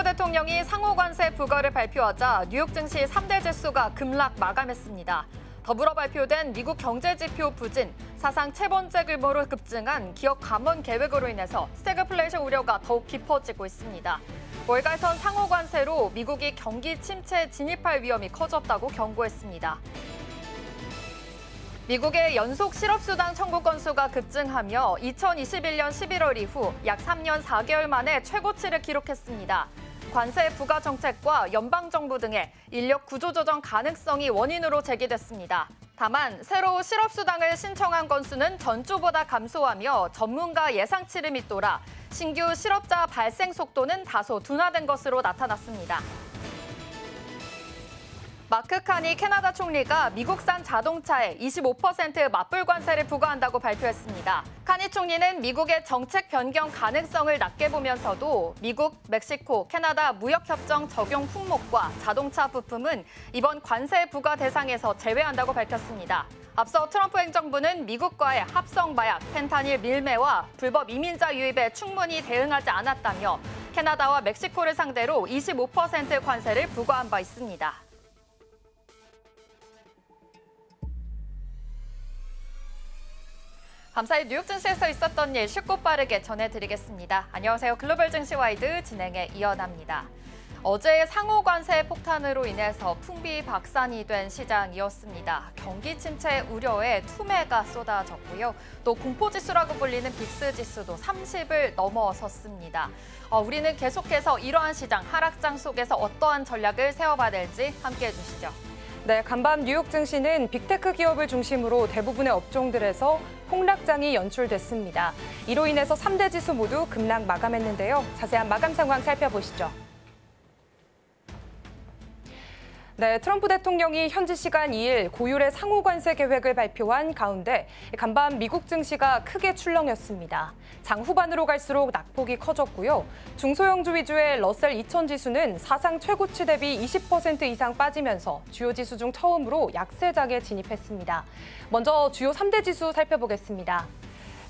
대통령이 상호관세 부과를 발표하자 뉴욕 증시 3대 지수가 급락 마감했습니다. 더불어 발표된 미국 경제지표 부진, 사상 세 번째 규모로 급증한 기업 감원 계획으로 인해서 스태그플레이션 우려가 더욱 깊어지고 있습니다. 월가선 상호관세로 미국이 경기 침체에 진입할 위험이 커졌다고 경고했습니다. 미국의 연속 실업수당 청구 건수가 급증하며 2021년 11월 이후 약 3년 4개월 만에 최고치를 기록했습니다. 관세 부과 정책과 연방정부 등의 인력 구조조정 가능성이 원인으로 제기됐습니다. 다만 새로 실업수당을 신청한 건수는 전주보다 감소하며 전문가 예상치를 밑돌아 신규 실업자 발생 속도는 다소 둔화된 것으로 나타났습니다. 마크 카니 캐나다 총리가 미국산 자동차에 25% 맞불 관세를 부과한다고 발표했습니다. 카니 총리는 미국의 정책 변경 가능성을 낮게 보면서도 미국, 멕시코, 캐나다 무역협정 적용 품목과 자동차 부품은 이번 관세 부과 대상에서 제외한다고 밝혔습니다. 앞서 트럼프 행정부는 미국과의 합성 마약, 펜타닐 밀매와 불법 이민자 유입에 충분히 대응하지 않았다며 캐나다와 멕시코를 상대로 25% 관세를 부과한 바 있습니다. 밤사이 뉴욕 증시에서 있었던 일 쉽고 빠르게 전해드리겠습니다. 안녕하세요. 글로벌 증시 와이드 진행의 이연아입니다. 어제 상호관세 폭탄으로 인해서 풍비박산이 된 시장이었습니다. 경기 침체 우려에 투매가 쏟아졌고요. 또 공포지수라고 불리는 빅스지수도 30을 넘어섰습니다. 우리는 계속해서 이러한 시장 하락장 속에서 어떠한 전략을 세워봐야 될지 함께해 주시죠. 네, 간밤 뉴욕 증시는 빅테크 기업을 중심으로 대부분의 업종들에서 폭락장이 연출됐습니다. 이로 인해서 3대 지수 모두 급락 마감했는데요. 자세한 마감 상황 살펴보시죠. 네, 트럼프 대통령이 현지 시간 2일 고율의 상호관세 계획을 발표한 가운데 간밤 미국 증시가 크게 출렁였습니다. 장 후반으로 갈수록 낙폭이 커졌고요. 중소형주 위주의 러셀 2000 지수는 사상 최고치 대비 20% 이상 빠지면서 주요 지수 중 처음으로 약세장에 진입했습니다. 먼저 주요 3대 지수 살펴보겠습니다.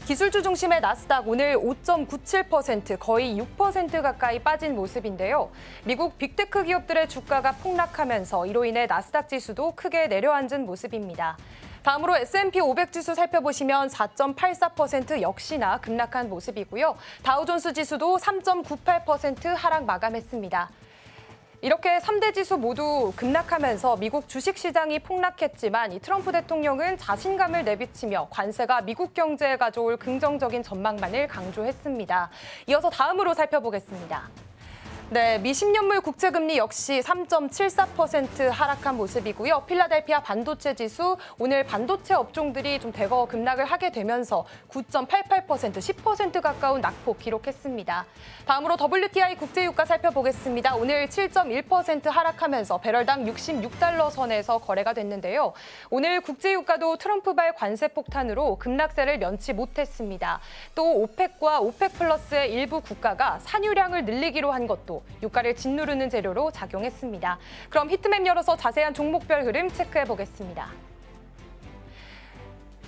기술주 중심의 나스닥 오늘 5.97%, 거의 6% 가까이 빠진 모습인데요. 미국 빅테크 기업들의 주가가 폭락하면서 이로 인해 나스닥 지수도 크게 내려앉은 모습입니다. 다음으로 S&P 500 지수 살펴보시면 4.84% 역시나 급락한 모습이고요. 다우존스 지수도 3.98% 하락 마감했습니다. 이렇게 3대 지수 모두 급락하면서 미국 주식시장이 폭락했지만 이 트럼프 대통령은 자신감을 내비치며 관세가 미국 경제에 가져올 긍정적인 전망만을 강조했습니다. 이어서 다음으로 살펴보겠습니다. 네, 미 10년물 국채금리 역시 3.74% 하락한 모습이고요. 필라델피아 반도체 지수 오늘 반도체 업종들이 좀 대거 급락을 하게 되면서 9.88%, 10% 가까운 낙폭 기록했습니다. 다음으로 WTI 국제유가 살펴보겠습니다. 오늘 7.1% 하락하면서 배럴당 66달러 선에서 거래가 됐는데요. 오늘 국제유가도 트럼프발 관세 폭탄으로 급락세를 면치 못했습니다. 또 오펙과 오펙 플러스의 일부 국가가 산유량을 늘리기로 한 것도 유가를 짓누르는 재료로 작용했습니다. 그럼 히트맵 열어서 자세한 종목별 흐름 체크해보겠습니다.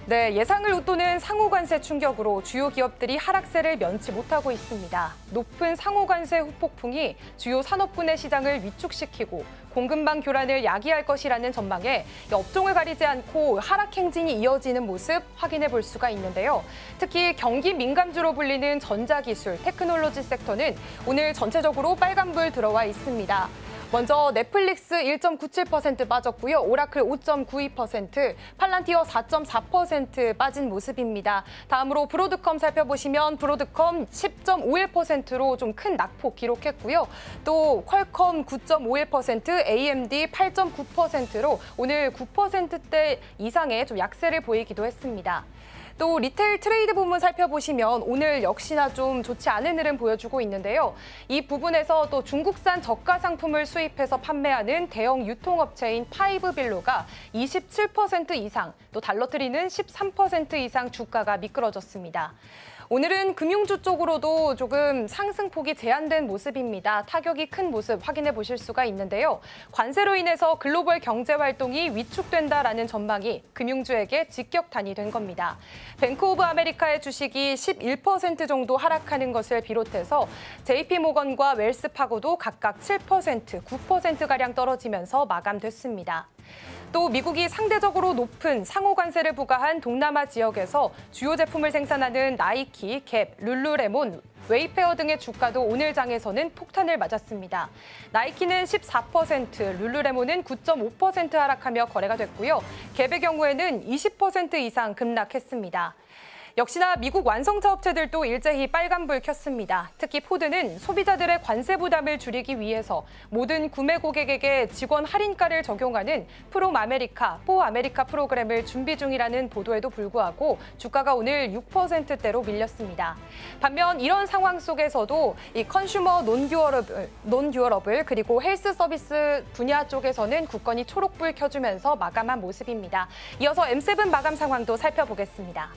네, 예상을 웃도는 상호관세 충격으로 주요 기업들이 하락세를 면치 못하고 있습니다. 높은 상호관세 후폭풍이 주요 산업군의 시장을 위축시키고 공급망 교란을 야기할 것이라는 전망에 업종을 가리지 않고 하락 행진이 이어지는 모습 확인해 볼 수가 있는데요. 특히 경기 민감주로 불리는 전자기술, 테크놀로지 섹터는 오늘 전체적으로 빨간불 들어와 있습니다. 먼저 넷플릭스 1.97% 빠졌고요. 오라클 5.92%, 팔란티어 4.4% 빠진 모습입니다. 다음으로 브로드컴 살펴보시면 브로드컴 10.51%로 좀 큰 낙폭 기록했고요. 또 퀄컴 9.51%, AMD 8.9%로 오늘 9%대 이상의 좀 약세를 보이기도 했습니다. 또 리테일 트레이드 부분 살펴보시면 오늘 역시나 좀 좋지 않은 흐름 보여주고 있는데요. 이 부분에서 또 중국산 저가 상품을 수입해서 판매하는 대형 유통업체인 파이브빌로가 27% 이상, 또 달러트리는 13% 이상 주가가 미끄러졌습니다. 오늘은 금융주 쪽으로도 조금 상승폭이 제한된 모습입니다. 타격이 큰 모습 확인해 보실 수가 있는데요. 관세로 인해서 글로벌 경제 활동이 위축된다라는 전망이 금융주에게 직격탄이 된 겁니다. 뱅크 오브 아메리카의 주식이 11% 정도 하락하는 것을 비롯해서 JP모건과 웰스파고도 각각 7%, 9%가량 떨어지면서 마감됐습니다. 또 미국이 상대적으로 높은 상호 관세를 부과한 동남아 지역에서 주요 제품을 생산하는 나이키, 갭, 룰루레몬, 웨이페어 등의 주가도 오늘 장에서는 폭탄을 맞았습니다. 나이키는 14%, 룰루레몬은 9.5% 하락하며 거래가 됐고요. 갭의 경우에는 20% 이상 급락했습니다. 역시나 미국 완성차 업체들도 일제히 빨간불 켰습니다. 특히 포드는 소비자들의 관세 부담을 줄이기 위해서 모든 구매 고객에게 직원 할인가를 적용하는 프롬 아메리카, 포 아메리카 프로그램을 준비 중이라는 보도에도 불구하고 주가가 오늘 6%대로 밀렸습니다. 반면 이런 상황 속에서도 이 컨슈머 논듀어러블 그리고 헬스 서비스 분야 쪽에서는 굳건히 초록불 켜주면서 마감한 모습입니다. 이어서 M7 마감 상황도 살펴보겠습니다.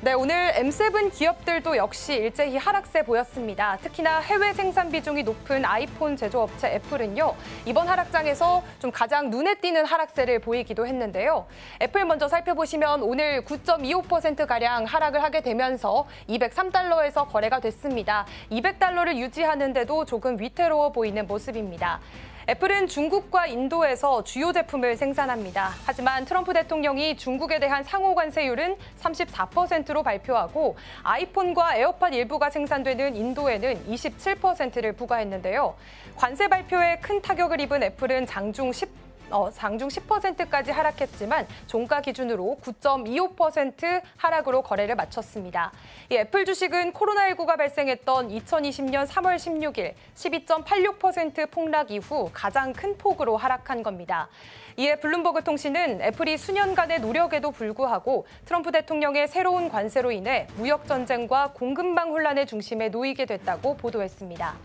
네, 오늘 M7 기업들도 역시 일제히 하락세 보였습니다. 특히나 해외 생산 비중이 높은 아이폰 제조업체 애플은요, 이번 하락장에서 좀 가장 눈에 띄는 하락세를 보이기도 했는데요. 애플 먼저 살펴보시면 오늘 9.25%가량 하락을 하게 되면서 203달러에서 거래가 됐습니다. 200달러를 유지하는데도 조금 위태로워 보이는 모습입니다. 애플은 중국과 인도에서 주요 제품을 생산합니다. 하지만 트럼프 대통령이 중국에 대한 상호 관세율은 34%로 발표하고 아이폰과 에어팟 일부가 생산되는 인도에는 27%를 부과했는데요. 관세 발표에 큰 타격을 입은 애플은 장중 10%까지 하락했지만 종가 기준으로 9.25% 하락으로 거래를 마쳤습니다. 이 애플 주식은 코로나19가 발생했던 2020년 3월 16일 12.86% 폭락 이후 가장 큰 폭으로 하락한 겁니다. 이에 블룸버그 통신은 애플이 수년간의 노력에도 불구하고 트럼프 대통령의 새로운 관세로 인해 무역 전쟁과 공급망 혼란의 중심에 놓이게 됐다고 보도했습니다.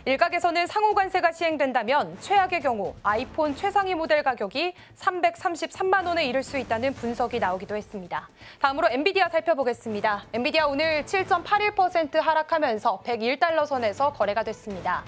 일각에서는 상호 관세가 시행된다면 최악의 경우 아이폰 최상위 모델 가격이 333만 원에 이를 수 있다는 분석이 나오기도 했습니다. 다음으로 엔비디아 살펴보겠습니다. 엔비디아 오늘 7.81% 하락하면서 101달러 선에서 거래가 됐습니다.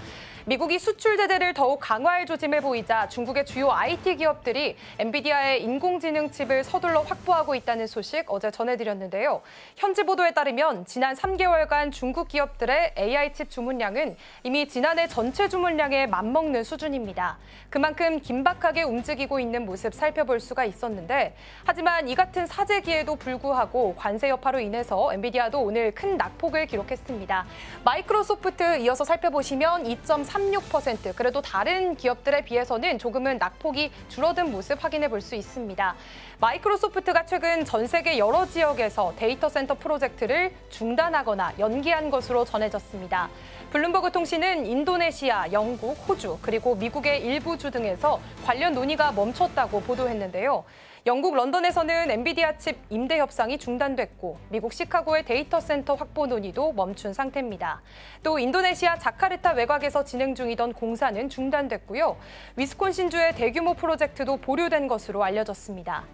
미국이 수출 제재를 더욱 강화할 조짐을 보이자 중국의 주요 IT 기업들이 엔비디아의 인공지능 칩을 서둘러 확보하고 있다는 소식 어제 전해드렸는데요. 현지 보도에 따르면 지난 3개월간 중국 기업들의 AI 칩 주문량은 이미 지난해 전체 주문량에 맞먹는 수준입니다. 그만큼 긴박하게 움직이고 있는 모습 살펴볼 수가 있었는데 하지만 이 같은 사재기에도 불구하고 관세 여파로 인해서 엔비디아도 오늘 큰 낙폭을 기록했습니다. 마이크로소프트 이어서 살펴보시면 2.36%, 그래도 다른 기업들에 비해서는 조금은 낙폭이 줄어든 모습 확인해 볼 수 있습니다. 마이크로소프트가 최근 전 세계 여러 지역에서 데이터 센터 프로젝트를 중단하거나 연기한 것으로 전해졌습니다. 블룸버그 통신은 인도네시아, 영국, 호주, 그리고 미국의 일부 주 등에서 관련 논의가 멈췄다고 보도했는데요. 영국 런던에서는 엔비디아 칩 임대 협상이 중단됐고 미국 시카고의 데이터 센터 확보 논의도 멈춘 상태입니다. 또 인도네시아 자카르타 외곽에서 진행 중이던 공사는 중단됐고요. 위스콘신주의 대규모 프로젝트도 보류된 것으로 알려졌습니다.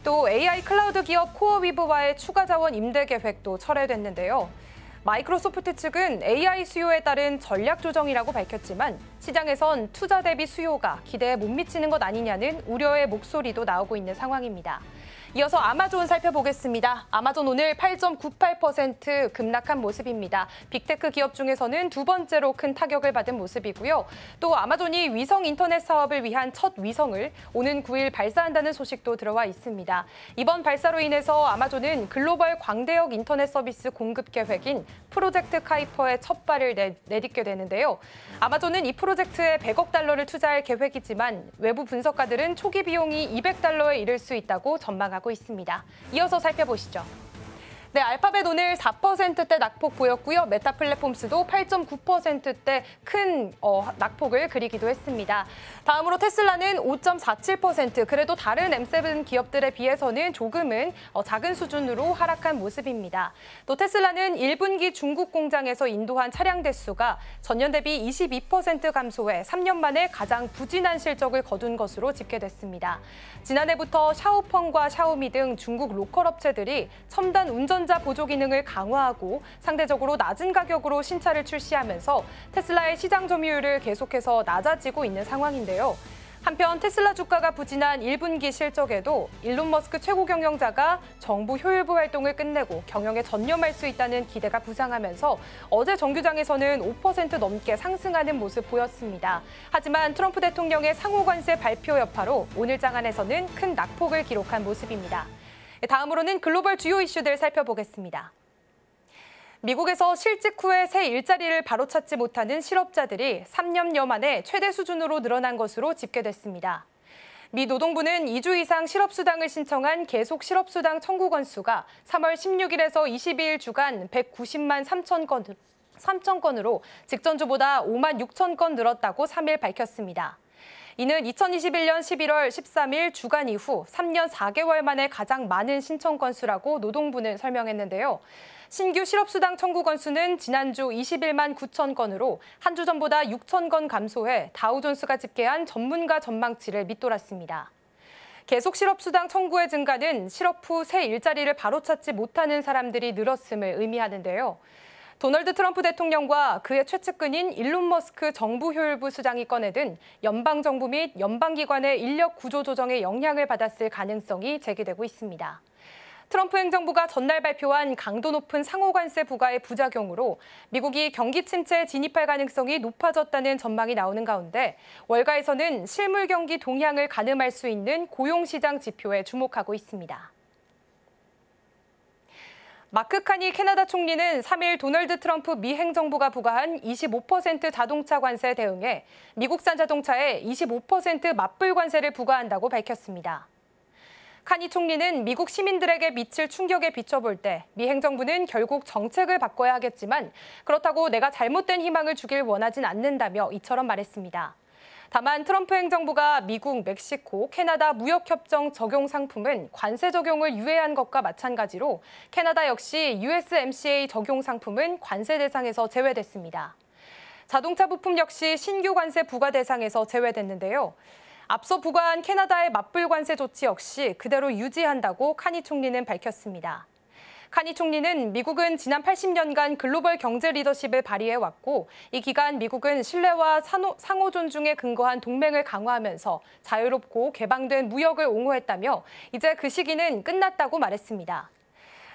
또 AI 클라우드 기업 코어위브와의 추가 자원 임대 계획도 철회됐는데요. 마이크로소프트 측은 AI 수요에 따른 전략 조정이라고 밝혔지만 시장에선 투자 대비 수요가 기대에 못 미치는 것 아니냐는 우려의 목소리도 나오고 있는 상황입니다. 이어서 아마존 살펴보겠습니다. 아마존 오늘 8.98% 급락한 모습입니다. 빅테크 기업 중에서는 두 번째로 큰 타격을 받은 모습이고요. 또 아마존이 위성 인터넷 사업을 위한 첫 위성을 오는 9일 발사한다는 소식도 들어와 있습니다. 이번 발사로 인해서 아마존은 글로벌 광대역 인터넷 서비스 공급 계획인 프로젝트 카이퍼의 첫 발을 내딛게 되는데요. 아마존은 이 프로젝트에 100억 달러를 투자할 계획이지만 외부 분석가들은 초기 비용이 200달러에 이를 수 있다고 전망하고 있습니다. 이어서 살펴보시죠. 네, 알파벳 오늘 4%대 낙폭 보였고요. 메타 플랫폼스도 8.9%대 큰 낙폭을 그리기도 했습니다. 다음으로 테슬라는 5.47%, 그래도 다른 M7 기업들에 비해서는 조금은 작은 수준으로 하락한 모습입니다. 또 테슬라는 1분기 중국 공장에서 인도한 차량 대수가 전년 대비 22% 감소해 3년 만에 가장 부진한 실적을 거둔 것으로 집계됐습니다. 지난해부터 샤오펑과 샤오미 등 중국 로컬 업체들이 첨단 운전 운전자 보조 기능을 강화하고 상대적으로 낮은 가격으로 신차를 출시하면서 테슬라의 시장 점유율을 계속해서 낮아지고 있는 상황인데요. 한편 테슬라 주가가 부진한 1분기 실적에도 일론 머스크 최고 경영자가 정부 효율부 활동을 끝내고 경영에 전념할 수 있다는 기대가 부상하면서 어제 정규장에서는 5% 넘게 상승하는 모습 보였습니다. 하지만 트럼프 대통령의 상호관세 발표 여파로 오늘 장안에서는 큰 낙폭을 기록한 모습입니다. 다음으로는 글로벌 주요 이슈들 살펴보겠습니다. 미국에서 실직 후에 새 일자리를 바로찾지 못하는 실업자들이 3년여 만에 최대 수준으로 늘어난 것으로 집계됐습니다. 미 노동부는 2주 이상 실업수당을 신청한 계속 실업수당 청구 건수가 3월 16일에서 22일 주간 190만 3천 건으로 직전주보다 5만 6천 건 늘었다고 3일 밝혔습니다. 이는 2021년 11월 13일 주간 이후 3년 4개월 만에 가장 많은 신청 건수라고 노동부는 설명했는데요. 신규 실업수당 청구 건수는 지난주 21만 9천 건으로 한 주 전보다 6천 건 감소해 다우존스가 집계한 전문가 전망치를 밑돌았습니다. 계속 실업수당 청구의 증가는 실업 후 새 일자리를 바로찾지 못하는 사람들이 늘었음을 의미하는데요. 도널드 트럼프 대통령과 그의 최측근인 일론 머스크 정부 효율부 수장이 꺼내든 연방정부 및 연방기관의 인력 구조 조정에 영향을 받았을 가능성이 제기되고 있습니다. 트럼프 행정부가 전날 발표한 강도 높은 상호관세 부과의 부작용으로 미국이 경기 침체에 진입할 가능성이 높아졌다는 전망이 나오는 가운데 월가에서는 실물 경기 동향을 가늠할 수 있는 고용시장 지표에 주목하고 있습니다. 마크 카니 캐나다 총리는 3일 도널드 트럼프 미 행정부가 부과한 25% 자동차 관세에 대응해 미국산 자동차에 25% 맞불 관세를 부과한다고 밝혔습니다. 카니 총리는 미국 시민들에게 미칠 충격에 비춰볼 때 미 행정부는 결국 정책을 바꿔야 하겠지만 그렇다고 내가 잘못된 희망을 주길 원하진 않는다며 이처럼 말했습니다. 다만 트럼프 행정부가 미국, 멕시코, 캐나다 무역협정 적용 상품은 관세 적용을 유예한 것과 마찬가지로 캐나다 역시 USMCA 적용 상품은 관세 대상에서 제외됐습니다. 자동차 부품 역시 신규 관세 부과 대상에서 제외됐는데요. 앞서 부과한 캐나다의 맞불 관세 조치 역시 그대로 유지한다고 카니 총리는 밝혔습니다. 카니 총리는 미국은 지난 80년간 글로벌 경제 리더십을 발휘해왔고 이 기간 미국은 신뢰와 상호 존중에 근거한 동맹을 강화하면서 자유롭고 개방된 무역을 옹호했다며 이제 그 시기는 끝났다고 말했습니다.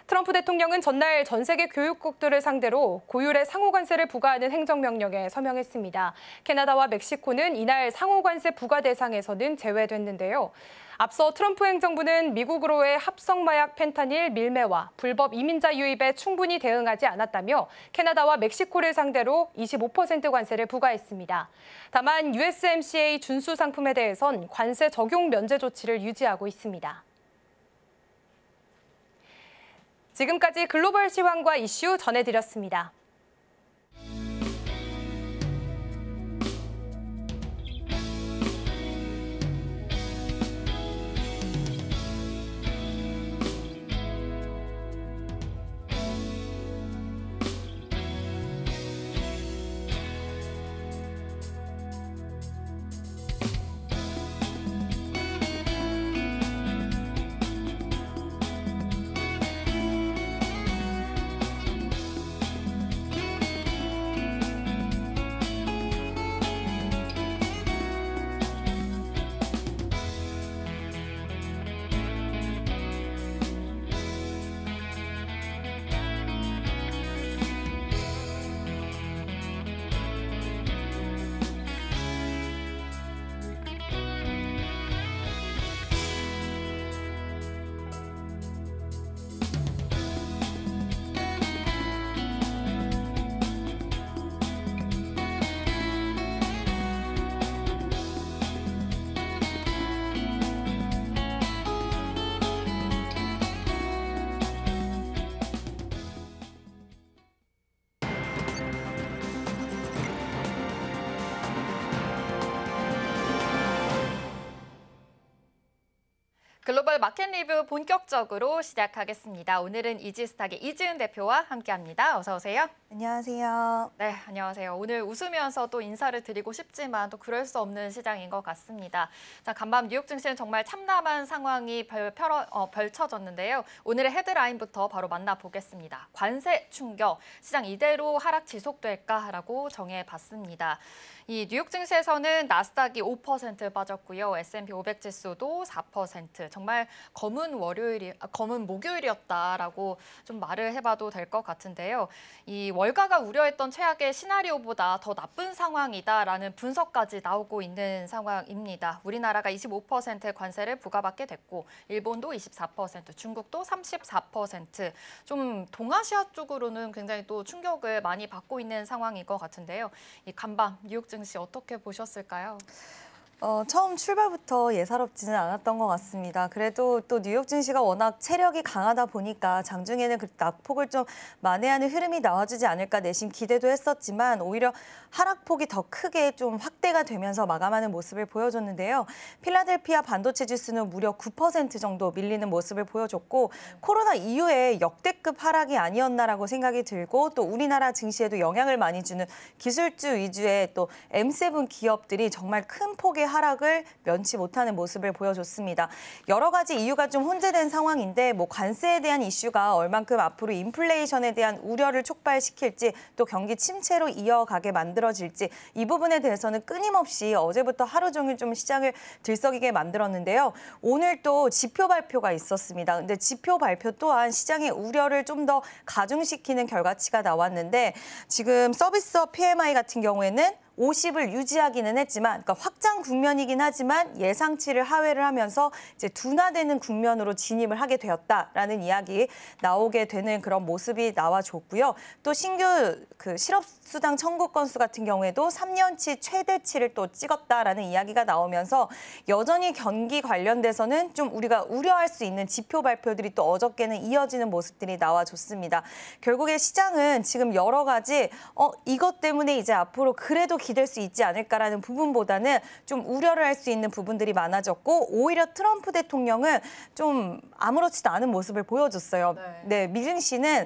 트럼프 대통령은 전날 전 세계 교육국들을 상대로 고율의 상호관세를 부과하는 행정명령에 서명했습니다. 캐나다와 멕시코는 이날 상호관세 부과 대상에서는 제외됐는데요. 앞서 트럼프 행정부는 미국으로의 합성마약 펜타닐 밀매와 불법 이민자 유입에 충분히 대응하지 않았다며 캐나다와 멕시코를 상대로 25% 관세를 부과했습니다. 다만 USMCA 준수 상품에 대해선 관세 적용 면제 조치를 유지하고 있습니다. 지금까지 글로벌 시황과 이슈 전해드렸습니다. 글로벌 마켓 리뷰 본격적으로 시작하겠습니다. 오늘은 이지스탁의 이지은 대표와 함께합니다. 어서 오세요. 안녕하세요. 네, 안녕하세요. 오늘 웃으면서 또 인사를 드리고 싶지만 또 그럴 수 없는 시장인 것 같습니다. 자, 간밤 뉴욕 증시는 정말 참담한 상황이 펼쳐졌는데요. 오늘의 헤드라인부터 바로 만나보겠습니다. 관세 충격, 시장 이대로 하락 지속될까라고 정해봤습니다. 이 뉴욕 증시에서는 나스닥이 5% 빠졌고요. S&P 500 지수도 4%. 정말 검은 목요일이었다라고 좀 말을 해봐도 될 것 같은데요. 이 월가가 우려했던 최악의 시나리오보다 더 나쁜 상황이다라는 분석까지 나오고 있는 상황입니다. 우리나라가 25%의 관세를 부과받게 됐고 일본도 24%, 중국도 34%. 좀 동아시아 쪽으로는 굉장히 또 충격을 많이 받고 있는 상황인 것 같은데요. 이 간밤 뉴욕 증시 어떻게 보셨을까요? 처음 출발부터 예사롭지는 않았던 것 같습니다. 그래도 또 뉴욕 증시가 워낙 체력이 강하다 보니까 장중에는 그 낙폭을 좀 만회하는 흐름이 나와주지 않을까 내심 기대도 했었지만 오히려 하락폭이 더 크게 좀 확대가 되면서 마감하는 모습을 보여줬는데요. 필라델피아 반도체 지수는 무려 9% 정도 밀리는 모습을 보여줬고 코로나 이후에 역대급 하락이 아니었나라고 생각이 들고 또 우리나라 증시에도 영향을 많이 주는 기술주 위주의 또 M7 기업들이 정말 큰 폭의 하락을 면치 못하는 모습을 보여줬습니다. 여러 가지 이유가 좀 혼재된 상황인데 관세에 대한 이슈가 얼만큼 앞으로 인플레이션에 대한 우려를 촉발시킬지 또 경기 침체로 이어가게 만들어질지 이 부분에 대해서는 끊임없이 어제부터 하루 종일 좀 시장을 들썩이게 만들었는데요. 오늘 또 지표 발표가 있었습니다. 근데 지표 발표 또한 시장의 우려를 좀 더 가중시키는 결과치가 나왔는데 지금 서비스업 PMI 같은 경우에는 50을 유지하기는 했지만, 그러니까 확장 국면이긴 하지만 예상치를 하회를 하면서 이제 둔화되는 국면으로 진입을 하게 되었다라는 이야기 나오게 되는 그런 모습이 나와줬고요. 또 신규 그 실업수당 청구 건수 같은 경우에도 3년치 최대치를 또 찍었다라는 이야기가 나오면서 여전히 경기 관련돼서는 좀 우리가 우려할 수 있는 지표 발표들이 또 어저께는 이어지는 모습들이 나와줬습니다. 결국에 시장은 지금 여러 가지 이것 때문에 이제 앞으로 그래도 기댈 수 있지 않을까라는 부분보다는 좀 우려를 할 수 있는 부분들이 많아졌고 오히려 트럼프 대통령은 좀 아무렇지도 않은 모습을 보여줬어요. 네, 미증시는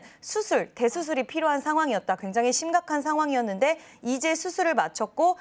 대수술이 필요한 상황이었다. 굉장히 심각한 상황이었는데 이제 수술을 마쳤고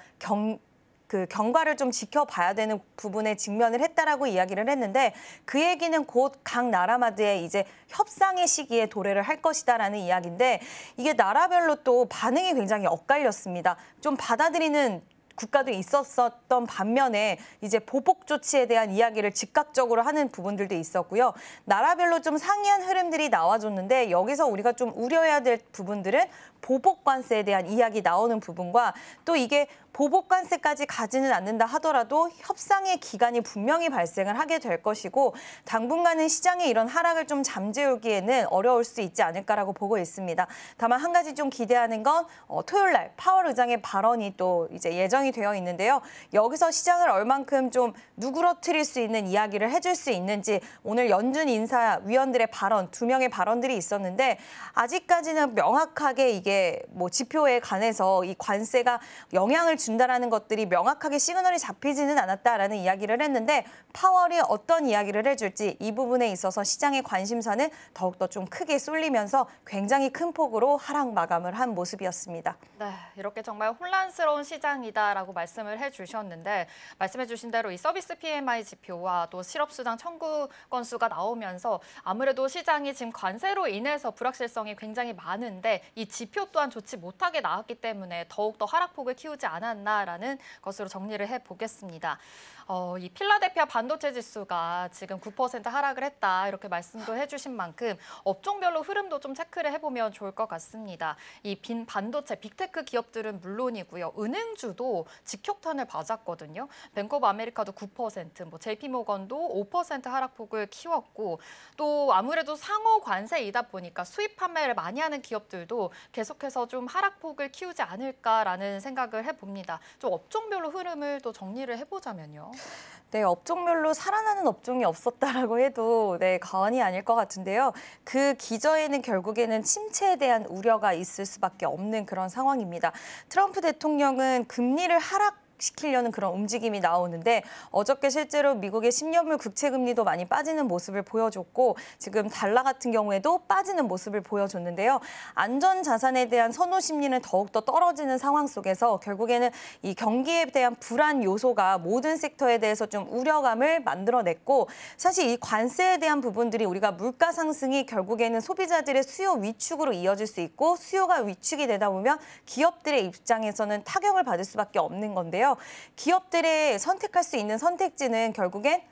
경과를 좀 지켜봐야 되는 부분에 직면을 했다라고 이야기를 했는데 그 얘기는 곧 각 나라마다의 이제 협상의 시기에 도래를 할 것이다라는 이야기인데 이게 나라별로 또 반응이 굉장히 엇갈렸습니다. 좀 받아들이는 국가들이 있었던 반면에 이제 보복 조치에 대한 이야기를 즉각적으로 하는 부분들도 있었고요. 나라별로 좀 상이한 흐름들이 나와줬는데 여기서 우리가 좀 우려해야 될 부분들은 보복 관세에 대한 이야기 나오는 부분과 또 이게 보복 관세까지 가지는 않는다 하더라도 협상의 기간이 분명히 발생을 하게 될 것이고 당분간은 시장의 이런 하락을 좀 잠재우기에는 어려울 수 있지 않을까라고 보고 있습니다. 다만 한 가지 좀 기대하는 건 토요일 날 파월 의장의 발언이 또 이제 예정이 되어 있는데요. 여기서 시장을 얼만큼 좀 누그러뜨릴 수 있는 이야기를 해줄 수 있는지 오늘 연준 인사위원들의 발언, 2명의 발언들이 있었는데 아직까지는 명확하게 이게 지표에 관해서 이 관세가 영향을 준다라는 것들이 명확하게 시그널이 잡히지는 않았다라는 이야기를 했는데 파월이 어떤 이야기를 해줄지 이 부분에 있어서 시장의 관심사는 더욱더 좀 크게 쏠리면서 굉장히 큰 폭으로 하락 마감을 한 모습이었습니다. 네, 이렇게 정말 혼란스러운 시장이다라고 말씀을 해주셨는데 말씀해주신 대로 이 서비스 PMI 지표와 또 실업수당 청구 건수가 나오면서 아무래도 시장이 지금 관세로 인해서 불확실성이 굉장히 많은데 이 지표 또한 좋지 못하게 나왔기 때문에 더욱더 하락폭을 키우지 않았나라는 것으로 정리를 해보겠습니다. 이 필라델피아 반도체 지수가 지금 9% 하락을 했다 이렇게 말씀도 해주신 만큼 업종별로 흐름도 좀 체크를 해보면 좋을 것 같습니다. 이 반도체 빅테크 기업들은 물론이고요. 은행주도 직격탄을 맞았거든요. 뱅크 오브 아메리카도 9%, JP모건도 5% 하락폭을 키웠고 또 아무래도 상호 관세이다 보니까 수입 판매를 많이 하는 기업들도 계속해서 좀 하락폭을 키우지 않을까라는 생각을 해봅니다. 좀 업종별로 흐름을 또 정리를 해보자면요. 네, 업종별로 살아나는 업종이 없었다라고 해도 과언이 아닐 것 같은데요. 그 기저에는 결국에는 침체에 대한 우려가 있을 수밖에 없는 그런 상황입니다. 트럼프 대통령은 금리를 시키려는 그런 움직임이 나오는데 어저께 실제로 미국의 10년물 국채 금리도 많이 빠지는 모습을 보여줬고 지금 달러 같은 경우에도 빠지는 모습을 보여줬는데요. 안전 자산에 대한 선호 심리는 더욱더 떨어지는 상황 속에서 결국에는 이 경기에 대한 불안 요소가 모든 섹터에 대해서 좀 우려감을 만들어냈고 사실 이 관세에 대한 부분들이 우리가 물가 상승이 결국에는 소비자들의 수요 위축으로 이어질 수 있고 수요가 위축이 되다 보면 기업들의 입장에서는 타격을 받을 수밖에 없는 건데요. 기업들의 선택할 수 있는 선택지는 결국엔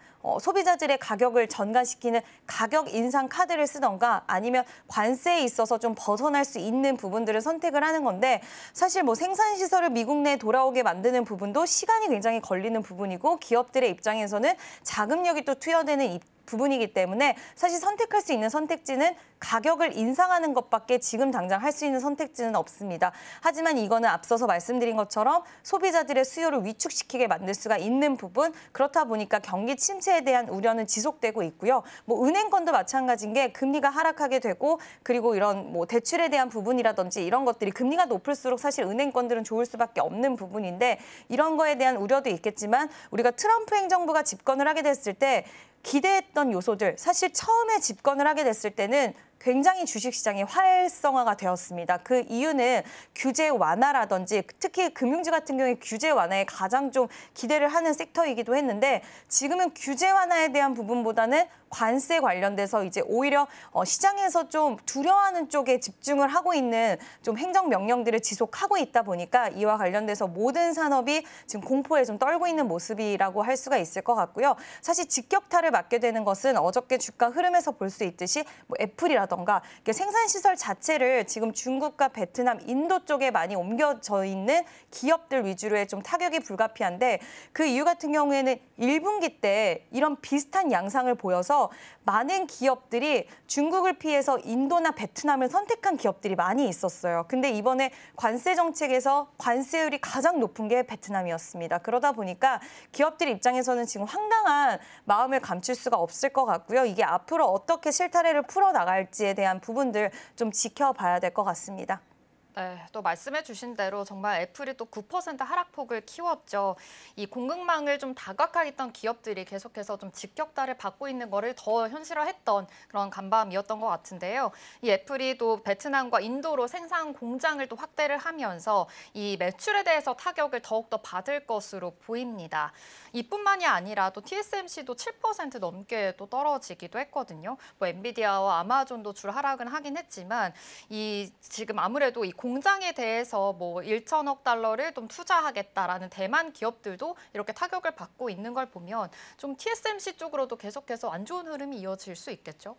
소비자들의 가격을 전가시키는 가격 인상 카드를 쓰던가 아니면 관세에 있어서 좀 벗어날 수 있는 부분들을 선택을 하는 건데 사실 뭐 생산시설을 미국 내에 돌아오게 만드는 부분도 시간이 굉장히 걸리는 부분이고 기업들의 입장에서는 자금력이 또 투여되는 부분이기 때문에 사실 선택할 수 있는 선택지는 가격을 인상하는 것밖에 지금 당장 할 수 있는 선택지는 없습니다. 하지만 이거는 앞서서 말씀드린 것처럼 소비자들의 수요를 위축시키게 만들 수가 있는 부분 그렇다 보니까 경기 침체에 대한 우려는 지속되고 있고요. 뭐 은행권도 마찬가지인 게 금리가 하락하게 되고 그리고 이런 뭐 대출에 대한 부분이라든지 이런 것들이 금리가 높을수록 사실 은행권들은 좋을 수밖에 없는 부분인데 이런 거에 대한 우려도 있겠지만 우리가 트럼프 행정부가 집권을 하게 됐을 때 기대했던 요소들, 사실 처음에 집권을 하게 됐을 때는 굉장히 주식시장이 활성화가 되었습니다. 그 이유는 규제 완화라든지 특히 금융주 같은 경우에 규제 완화에 가장 좀 기대를 하는 섹터이기도 했는데 지금은 규제 완화에 대한 부분보다는 관세 관련돼서 이제 오히려 시장에서 좀 두려워하는 쪽에 집중을 하고 있는 좀 행정명령들을 지속하고 있다 보니까 이와 관련돼서 모든 산업이 지금 공포에 좀 떨고 있는 모습이라고 할 수가 있을 것 같고요. 사실 직격탄을 맞게 되는 것은 어저께 주가 흐름에서 볼 수 있듯이 뭐 애플이라던가 생산시설 자체를 지금 중국과 베트남, 인도 쪽에 많이 옮겨져 있는 기업들 위주로의 좀 타격이 불가피한데 그 이유 같은 경우에는 1분기 때 이런 비슷한 양상을 보여서 많은 기업들이 중국을 피해서 인도나 베트남을 선택한 기업들이 많이 있었어요. 근데 이번에 관세 정책에서 관세율이 가장 높은 게 베트남이었습니다. 그러다 보니까 기업들 입장에서는 지금 황당한 마음을 감출 수가 없을 것 같고요. 이게 앞으로 어떻게 실타래를 풀어나갈지에 대한 부분들 좀 지켜봐야 될 것 같습니다. 네, 또 말씀해 주신 대로 정말 애플이 또 9% 하락폭을 키웠죠. 이 공급망을 좀 다각화했던 했던 기업들이 계속해서 좀 직격탄을 받고 있는 거를 더 현실화했던 그런 간밤이었던 것 같은데요. 이 애플이 또 베트남과 인도로 생산 공장을 또 확대를 하면서 이 매출에 대해서 타격을 더욱더 받을 것으로 보입니다. 이뿐만이 아니라 또 TSMC도 7% 넘게 또 떨어지기도 했거든요. 뭐 엔비디아와 아마존도 줄 하락은 하긴 했지만 이 지금 아무래도 이 공장에 대해서 뭐 1천억 달러를 좀 투자하겠다라는 대만 기업들도 이렇게 타격을 받고 있는 걸 보면 좀 TSMC 쪽으로도 계속해서 안 좋은 흐름이 이어질 수 있겠죠?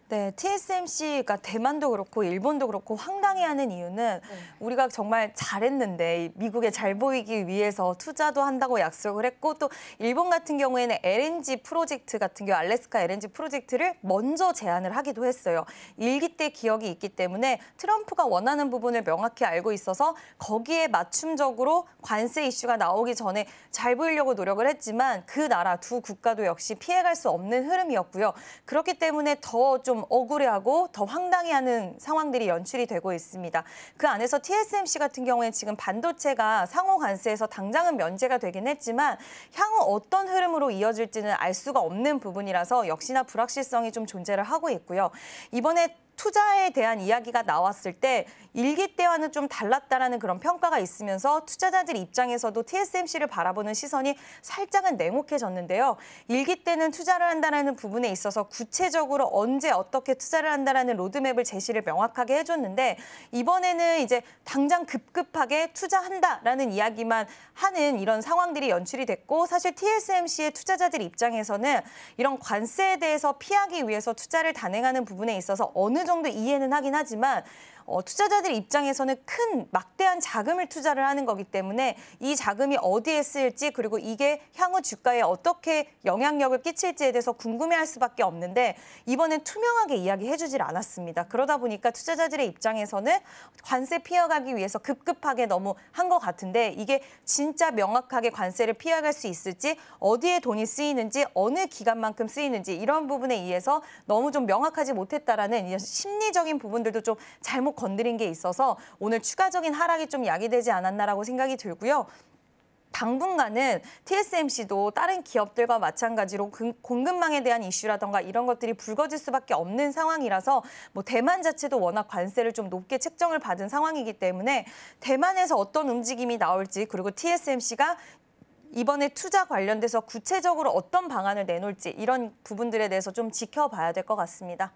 네, TSMC가 대만도 그렇고 일본도 그렇고 황당해하는 이유는 우리가 정말 잘했는데 미국에 잘 보이기 위해서 투자도 한다고 약속을 했고 또 일본 같은 경우에는 LNG 프로젝트 같은 경우 알래스카 LNG 프로젝트를 먼저 제안을 하기도 했어요. 일기 때 기억이 있기 때문에 트럼프가 원하는 부분을 명확히 알고 있어서 거기에 맞춤적으로 관세 이슈가 나오기 전에 잘 보이려고 노력을 했지만 그 나라 두 국가도 역시 피해갈 수 없는 흐름이었고요. 그렇기 때문에 더 좀 억울해하고 더 황당해하는 상황들이 연출이 되고 있습니다. 그 안에서 TSMC 같은 경우에 지금 반도체가 상호 관세에서 당장은 면제가 되긴 했지만 향후 어떤 흐름으로 이어질지는 알 수가 없는 부분이라서 역시나 불확실성이 좀 존재를 하고 있고요. 이번에 투자에 대한 이야기가 나왔을 때 일기 때와는 좀 달랐다라는 그런 평가가 있으면서 투자자들 입장에서도 TSMC를 바라보는 시선이 살짝은 냉혹해졌는데요. 일기 때는 투자를 한다는 부분에 있어서 구체적으로 언제 어떻게 투자를 한다는 로드맵을 제시를 명확하게 해줬는데 이번에는 이제 당장 급급하게 투자한다라는 이야기만 하는 이런 상황들이 연출이 됐고 사실 TSMC의 투자자들 입장에서는 이런 관세에 대해서 피하기 위해서 투자를 단행하는 부분에 있어서 어느 정도 이해는 하긴 하지만 투자자들 입장에서는 큰 막대한 자금을 투자를 하는 거기 때문에 이 자금이 어디에 쓰일지 그리고 이게 향후 주가에 어떻게 영향력을 끼칠지에 대해서 궁금해할 수밖에 없는데 이번엔 투명하게 이야기해주질 않았습니다. 그러다 보니까 투자자들의 입장에서는 관세 피해가기 위해서 급급하게 너무 한 것 같은데 이게 진짜 명확하게 관세를 피해갈 수 있을지 어디에 돈이 쓰이는지 어느 기간만큼 쓰이는지 이런 부분에 의해서 너무 좀 명확하지 못했다라는 심리적인 부분들도 좀 잘못 건드린 게 있어서 오늘 추가적인 하락이 좀 야기되지 않았나라고 생각이 들고요. 당분간은 TSMC도 다른 기업들과 마찬가지로 공급망에 대한 이슈라던가 이런 것들이 불거질 수밖에 없는 상황이라서 뭐 대만 자체도 워낙 관세를 좀 높게 책정을 받은 상황이기 때문에 대만에서 어떤 움직임이 나올지 그리고 TSMC가 이번에 투자 관련돼서 구체적으로 어떤 방안을 내놓을지 이런 부분들에 대해서 좀 지켜봐야 될 것 같습니다.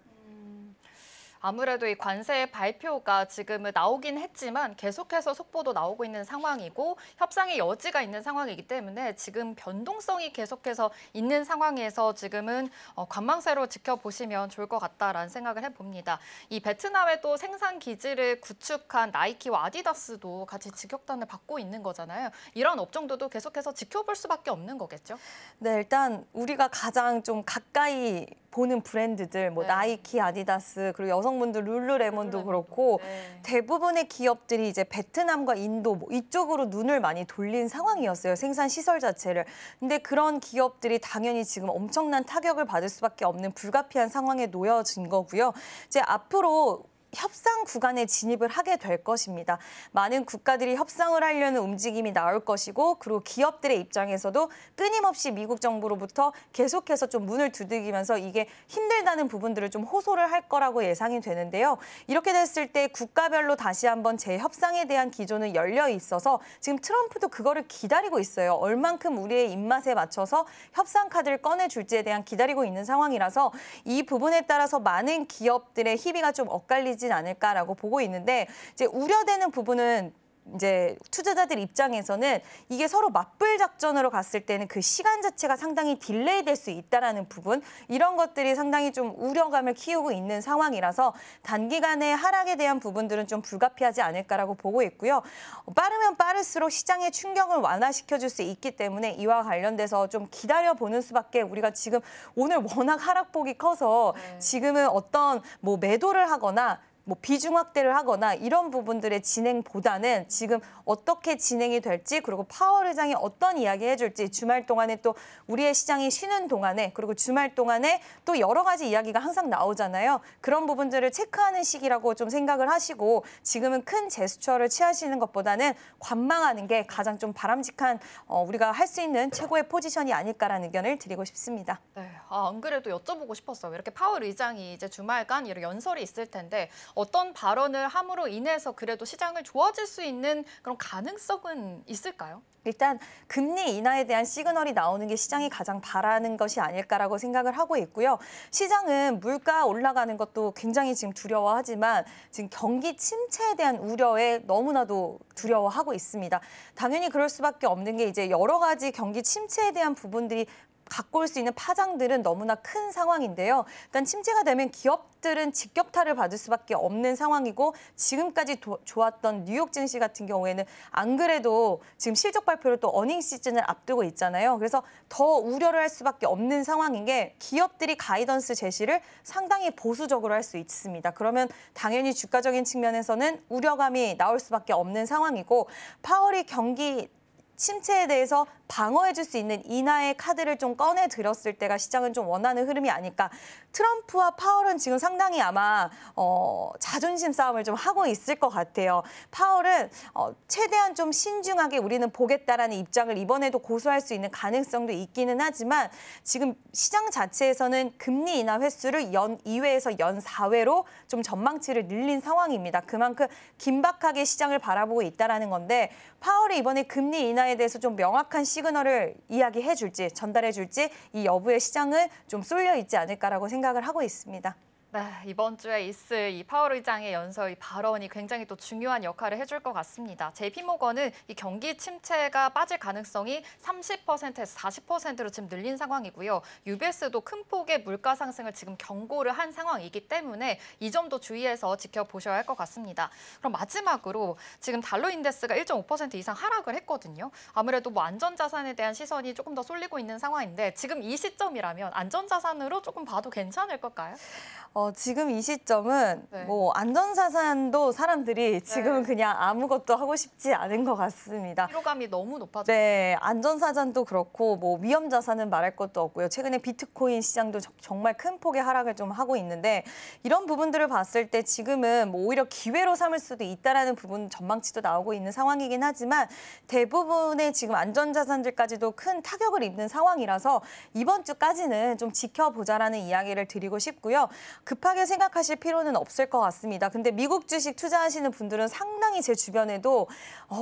아무래도 이 관세 발표가 지금은 나오긴 했지만 계속해서 속보도 나오고 있는 상황이고 협상의 여지가 있는 상황이기 때문에 지금 변동성이 계속해서 있는 상황에서 지금은 관망세로 지켜보시면 좋을 것 같다라는 생각을 해봅니다. 이 베트남의 또 생산 기지를 구축한 나이키와 아디다스도 같이 직격탄을 받고 있는 거잖아요. 이런 업종들도 계속해서 지켜볼 수밖에 없는 거겠죠? 네, 일단 우리가 가장 좀 가까이 보는 브랜드들, 뭐 네. 나이키, 아디다스, 그리고 여성분들 룰루레몬도 그렇고 네. 대부분의 기업들이 이제 베트남과 인도 뭐 이쪽으로 눈을 많이 돌린 상황이었어요. 생산 시설 자체를. 근데 그런 기업들이 당연히 지금 엄청난 타격을 받을 수밖에 없는 불가피한 상황에 놓여진 거고요. 이제 앞으로 협상 구간에 진입을 하게 될 것입니다. 많은 국가들이 협상을 하려는 움직임이 나올 것이고 그리고 기업들의 입장에서도 끊임없이 미국 정부로부터 계속해서 좀 문을 두들기면서 이게 힘들다는 부분들을 좀 호소를 할 거라고 예상이 되는데요. 이렇게 됐을 때 국가별로 다시 한번 재협상에 대한 기조는 열려 있어서 지금 트럼프도 그거를 기다리고 있어요. 얼만큼 우리의 입맛에 맞춰서 협상 카드를 꺼내줄지에 대한 기다리고 있는 상황이라서 이 부분에 따라서 많은 기업들의 희비가 좀 엇갈리지 않을까라고 보고 있는데 이제 우려되는 부분은 이제 투자자들 입장에서는 이게 서로 맞불 작전으로 갔을 때는 그 시간 자체가 상당히 딜레이 될 수 있다라는 부분 이런 것들이 상당히 좀 우려감을 키우고 있는 상황이라서 단기간에 하락에 대한 부분들은 좀 불가피하지 않을까라고 보고 있고요. 빠르면 빠를수록 시장의 충격을 완화시켜줄 수 있기 때문에 이와 관련돼서 좀 기다려보는 수밖에 우리가 지금 오늘 워낙 하락폭이 커서 지금은 어떤 뭐 매도를 하거나 뭐 비중 확대를 하거나 이런 부분들의 진행보다는 지금 어떻게 진행이 될지 그리고 파월 의장이 어떤 이야기 해줄지 주말 동안에 또 우리의 시장이 쉬는 동안에 그리고 주말 동안에 또 여러 가지 이야기가 항상 나오잖아요. 그런 부분들을 체크하는 시기라고 좀 생각을 하시고 지금은 큰 제스처를 취하시는 것보다는 관망하는 게 가장 좀 바람직한 우리가 할 수 있는 최고의 포지션이 아닐까라는 의견을 드리고 싶습니다. 네, 안 그래도 여쭤보고 싶었어요. 이렇게 파월 의장이 이제 주말간 이런 연설이 있을 텐데 어떤 발언을 함으로 인해서 그래도 시장을 좋아질 수 있는 그런 가능성은 있을까요? 일단 금리 인하에 대한 시그널이 나오는 게 시장이 가장 바라는 것이 아닐까라고 생각을 하고 있고요. 시장은 물가 올라가는 것도 굉장히 지금 두려워하지만 지금 경기 침체에 대한 우려에 너무나도 두려워하고 있습니다. 당연히 그럴 수밖에 없는 게 이제 여러 가지 경기 침체에 대한 부분들이 갖고 올 수 있는 파장들은 너무나 큰 상황인데요. 일단 침체가 되면 기업들은 직격탄을 받을 수밖에 없는 상황이고 지금까지 좋았던 뉴욕 증시 같은 경우에는 안 그래도 지금 실적 발표를 또 어닝 시즌을 앞두고 있잖아요. 그래서 더 우려를 할 수밖에 없는 상황인 게 기업들이 가이던스 제시를 상당히 보수적으로 할 수 있습니다. 그러면 당연히 주가적인 측면에서는 우려감이 나올 수밖에 없는 상황이고 파월이 경기 침체에 대해서 방어해줄 수 있는 인하의 카드를 좀 꺼내 들었을 때가 시장은 좀 원하는 흐름이 아닐까. 트럼프와 파월은 지금 상당히 아마 자존심 싸움을 좀 하고 있을 것 같아요. 파월은 최대한 좀 신중하게 우리는 보겠다라는 입장을 이번에도 고수할 수 있는 가능성도 있기는 하지만 지금 시장 자체에서는 금리 인하 횟수를 연 2회에서 연 4회로 좀 전망치를 늘린 상황입니다. 그만큼 긴박하게 시장을 바라보고 있다라는 건데 파월이 이번에 금리 인하에 대해서 좀 명확한 시그널을 이야기해 줄지 전달해 줄지 이 여부에 시장은 좀 쏠려 있지 않을까라고 생각을 하고 있습니다. 네, 이번 주에 있을 이 파월 의장의 연설, 이 발언이 굉장히 또 중요한 역할을 해줄 것 같습니다. JP모건은 이 경기 침체가 빠질 가능성이 30%에서 40%로 지금 늘린 상황이고요. UBS도 큰 폭의 물가 상승을 지금 경고를 한 상황이기 때문에 이 점도 주의해서 지켜보셔야 할 것 같습니다. 그럼 마지막으로 지금 달러 인덱스가 1.5% 이상 하락을 했거든요. 아무래도 뭐 안전자산에 대한 시선이 조금 더 쏠리고 있는 상황인데 지금 이 시점이라면 안전자산으로 조금 봐도 괜찮을 걸까요? 지금 이 시점은 네. 뭐 안전자산도 사람들이 지금은 그냥 아무것도 하고 싶지 않은 것 같습니다. 피로감이 너무 높아졌어요. 네, 안전자산도 그렇고 뭐 위험자산은 말할 것도 없고요. 최근에 비트코인 시장도 정말 큰 폭의 하락을 좀 하고 있는데 이런 부분들을 봤을 때 지금은 뭐 오히려 기회로 삼을 수도 있다라는 부분 전망치도 나오고 있는 상황이긴 하지만 대부분의 지금 안전자산들까지도 큰 타격을 입는 상황이라서 이번 주까지는 좀 지켜보자라는 이야기를 드리고 싶고요. 급하게 생각하실 필요는 없을 것 같습니다. 근데 미국 주식 투자하시는 분들은 상당히 제 주변에도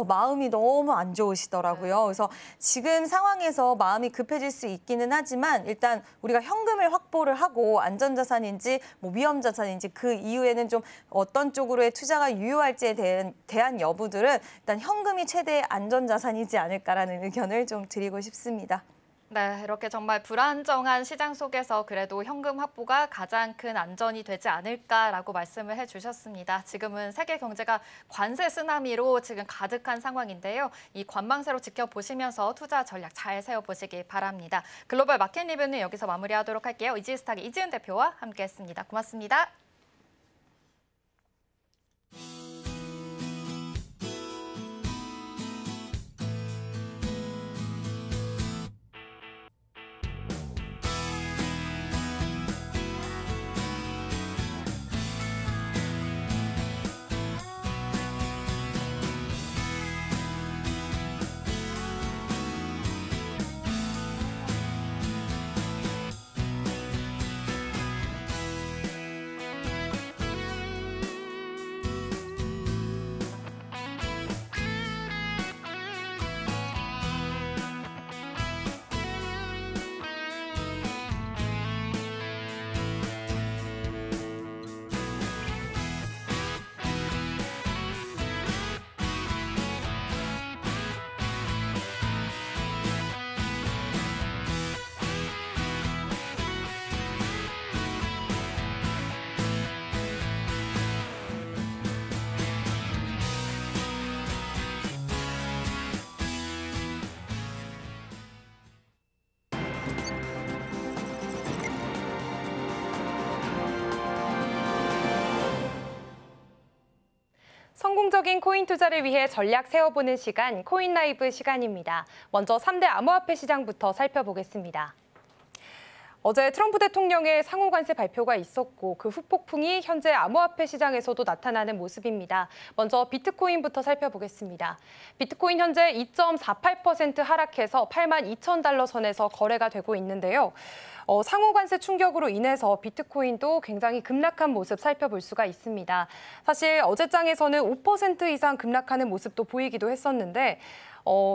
마음이 너무 안 좋으시더라고요. 그래서 지금 상황에서 마음이 급해질 수 있기는 하지만 일단 우리가 현금을 확보를 하고 안전자산인지 뭐 위험자산인지 그 이후에는 좀 어떤 쪽으로의 투자가 유효할지에 대한 여부들은 일단 현금이 최대의 안전자산이지 않을까라는 의견을 좀 드리고 싶습니다. 네, 이렇게 정말 불안정한 시장 속에서 그래도 현금 확보가 가장 큰 안전이 되지 않을까라고 말씀을 해주셨습니다. 지금은 세계 경제가 관세 쓰나미로 지금 가득한 상황인데요. 이 관망세로 지켜보시면서 투자 전략 잘 세워보시기 바랍니다. 글로벌 마켓 리뷰는 여기서 마무리하도록 할게요. 이지스탁의 이지은 대표와 함께했습니다. 고맙습니다. 성공적인 코인 투자를 위해 전략 세워보는 시간, 코인 라이브 시간입니다. 먼저 3대 암호화폐 시장부터 살펴보겠습니다. 어제 트럼프 대통령의 상호관세 발표가 있었고 그 후폭풍이 현재 암호화폐 시장에서도 나타나는 모습입니다. 먼저 비트코인부터 살펴보겠습니다. 비트코인 현재 2.48% 하락해서 82,000달러 선에서 거래가 되고 있는데요. 상호관세 충격으로 인해서 비트코인도 굉장히 급락한 모습 살펴볼 수가 있습니다. 사실 어제장에서는 5% 이상 급락하는 모습도 보이기도 했었는데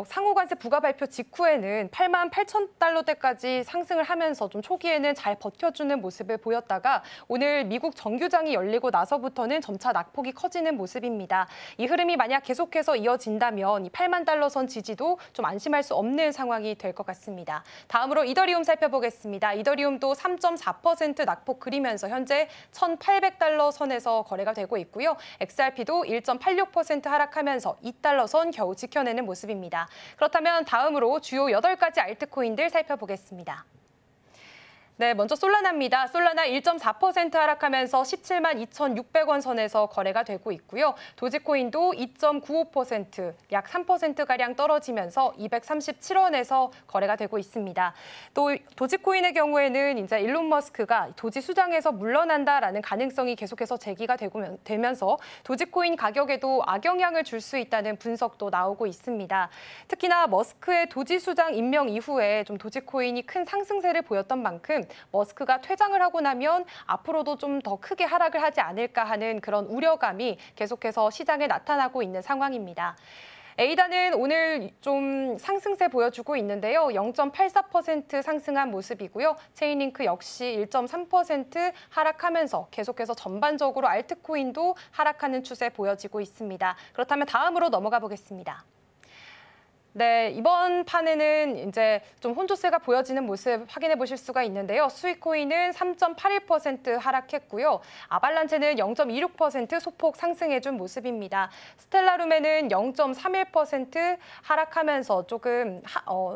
상호관세 부과 발표 직후에는 88,000달러대까지 상승을 하면서 좀 초기에는 잘 버텨주는 모습을 보였다가 오늘 미국 정규장이 열리고 나서부터는 점차 낙폭이 커지는 모습입니다. 이 흐름이 만약 계속해서 이어진다면 이 8만 달러 선 지지도 좀 안심할 수 없는 상황이 될 것 같습니다. 다음으로 이더리움 살펴보겠습니다. 이더리움도 3.4% 낙폭 그리면서 현재 1,800달러 선에서 거래가 되고 있고요. XRP도 1.86% 하락하면서 2달러 선 겨우 지켜내는 모습입니다. 그렇다면 다음으로 주요 8가지 알트코인들 살펴보겠습니다. 네, 먼저 솔라나입니다. 솔라나 1.4% 하락하면서 17만 2,600원 선에서 거래가 되고 있고요. 도지코인도 2.95%, 약 3%가량 떨어지면서 237원에서 거래가 되고 있습니다. 또 도지코인의 경우에는 이제 일론 머스크가 도지 수장에서 물러난다라는 가능성이 계속해서 제기가 되면서 도지코인 가격에도 악영향을 줄 수 있다는 분석도 나오고 있습니다. 특히나 머스크의 도지 수장 임명 이후에 좀 도지코인이 큰 상승세를 보였던 만큼 머스크가 퇴장을 하고 나면 앞으로도 좀 더 크게 하락을 하지 않을까 하는 그런 우려감이 계속해서 시장에 나타나고 있는 상황입니다. 에이다는 오늘 좀 상승세 보여주고 있는데요. 0.84% 상승한 모습이고요. 체인링크 역시 1.3% 하락하면서 계속해서 전반적으로 알트코인도 하락하는 추세 보여지고 있습니다. 그렇다면 다음으로 넘어가 보겠습니다. 네, 이번 판에는 이제 좀 혼조세가 보여지는 모습 확인해 보실 수가 있는데요. 스위코인은 3.81% 하락했고요. 아발란체는 0.26% 소폭 상승해준 모습입니다. 스텔라룸에는 0.31% 하락하면서 조금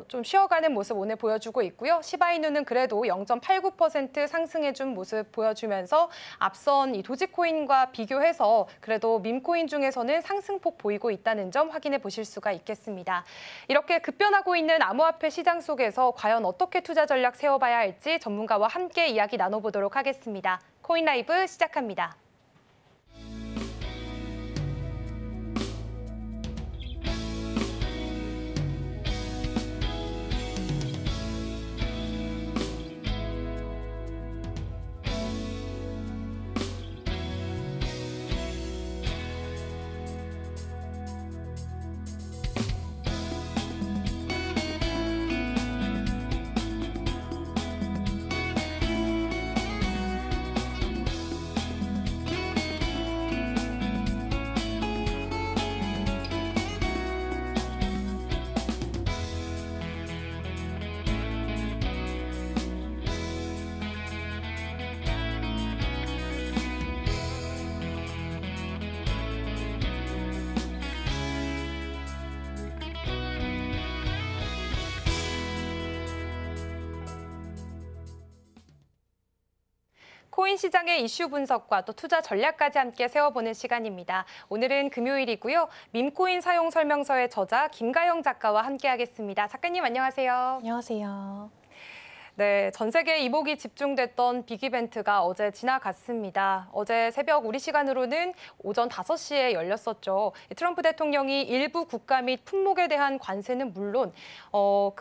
좀 쉬어가는 모습 오늘 보여주고 있고요. 시바이누는 그래도 0.89% 상승해준 모습 보여주면서 앞선 이 도지코인과 비교해서 그래도 밈코인 중에서는 상승폭 보이고 있다는 점 확인해 보실 수가 있겠습니다. 이렇게 급변하고 있는 암호화폐 시장 속에서 과연 어떻게 투자 전략 세워봐야 할지 전문가와 함께 이야기 나눠보도록 하겠습니다. 코인 라이브 시작합니다. 코인 시장의 이슈 분석과 또 투자 전략까지 함께 세워보는 시간입니다. 오늘은 금요일이고요. 밈코인 사용 설명서의 저자 김가영 작가와 함께하겠습니다. 작가님 안녕하세요. 안녕하세요. 네, 전 세계 이목이 집중됐던 빅 이벤트가 어제 지나갔습니다. 어제 새벽 우리 시간으로는 오전 5시에 열렸었죠. 트럼프 대통령이 일부 국가 및 품목에 대한 관세는 물론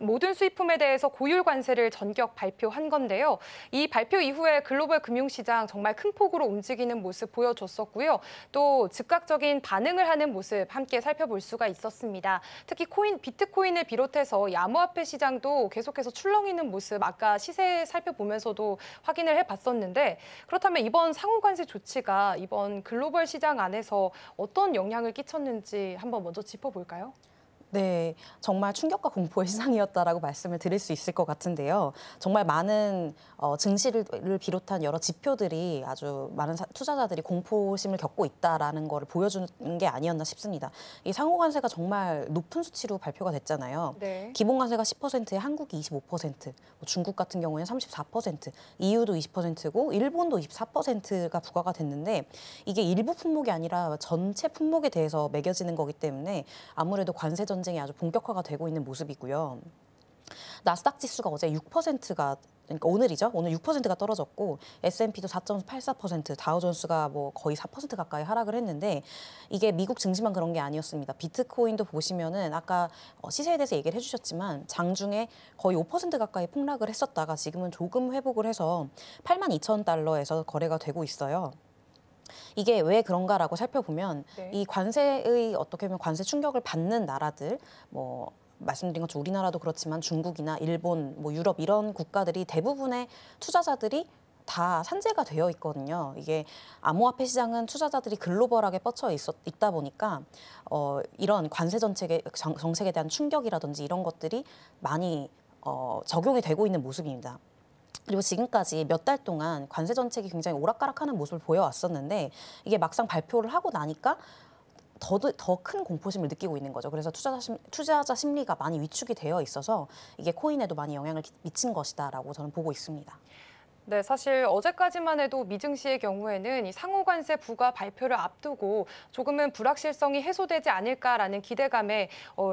모든 수입품에 대해서 고율 관세를 전격 발표한 건데요. 이 발표 이후에 글로벌 금융시장 정말 큰 폭으로 움직이는 모습 보여줬었고요. 또 즉각적인 반응을 하는 모습 함께 살펴볼 수가 있었습니다. 특히 비트코인을 비롯해서 이 암호화폐 시장도 계속해서 출렁이는 모습 아까 시세 살펴보면서도 확인을 해봤었는데 그렇다면 이번 상호관세 조치가 이번 글로벌 시장 안에서 어떤 영향을 끼쳤는지 한번 먼저 짚어볼까요? 네, 정말 충격과 공포의 시장이었다라고 말씀을 드릴 수 있을 것 같은데요. 정말 많은 증시를 비롯한 여러 지표들이 아주 많은 투자자들이 공포심을 겪고 있다라는 거를 보여주는 게 아니었나 싶습니다. 이 상호관세가 정말 높은 수치로 발표가 됐잖아요. 네. 기본관세가 10%에 한국이 25%, 중국 같은 경우에는 34%, EU도 20%고 일본도 24%가 부과가 됐는데 이게 일부 품목이 아니라 전체 품목에 대해서 매겨지는 거기 때문에 아무래도 관세 전쟁이 아주 본격화가 되고 있는 모습이고요. 나스닥 지수가 어제 6%가 그러니까 오늘이죠. 오늘 6%가 떨어졌고 S&P도 4.84%, 다우존스가 뭐 거의 4% 가까이 하락을 했는데 이게 미국 증시만 그런 게 아니었습니다. 비트코인도 보시면은 아까 시세에 대해서 얘기를 해주셨지만 장중에 거의 5% 가까이 폭락을 했었다가 지금은 조금 회복을 해서 82,000달러에서 거래가 되고 있어요. 이게 왜 그런가라고 살펴보면 네. 이 관세의 어떻게 보면 관세 충격을 받는 나라들 뭐 말씀드린 것처럼 우리나라도 그렇지만 중국이나 일본, 뭐 유럽 이런 국가들이 대부분의 투자자들이 다 산재가 되어 있거든요. 이게 암호화폐 시장은 투자자들이 글로벌하게 뻗쳐 있다 보니까 이런 관세 정책에 대한 충격이라든지 이런 것들이 많이 적용이 되고 있는 모습입니다. 그리고 지금까지 몇 달 동안 관세 정책이 굉장히 오락가락하는 모습을 보여왔었는데 이게 막상 발표를 하고 나니까 더 큰 공포심을 느끼고 있는 거죠. 그래서 투자자 심리가 많이 위축이 되어 있어서 이게 코인에도 많이 영향을 미친 것이다라고 저는 보고 있습니다. 네, 사실 어제까지만 해도 미증시의 경우에는 이 상호관세 부과 발표를 앞두고 조금은 불확실성이 해소되지 않을까라는 기대감에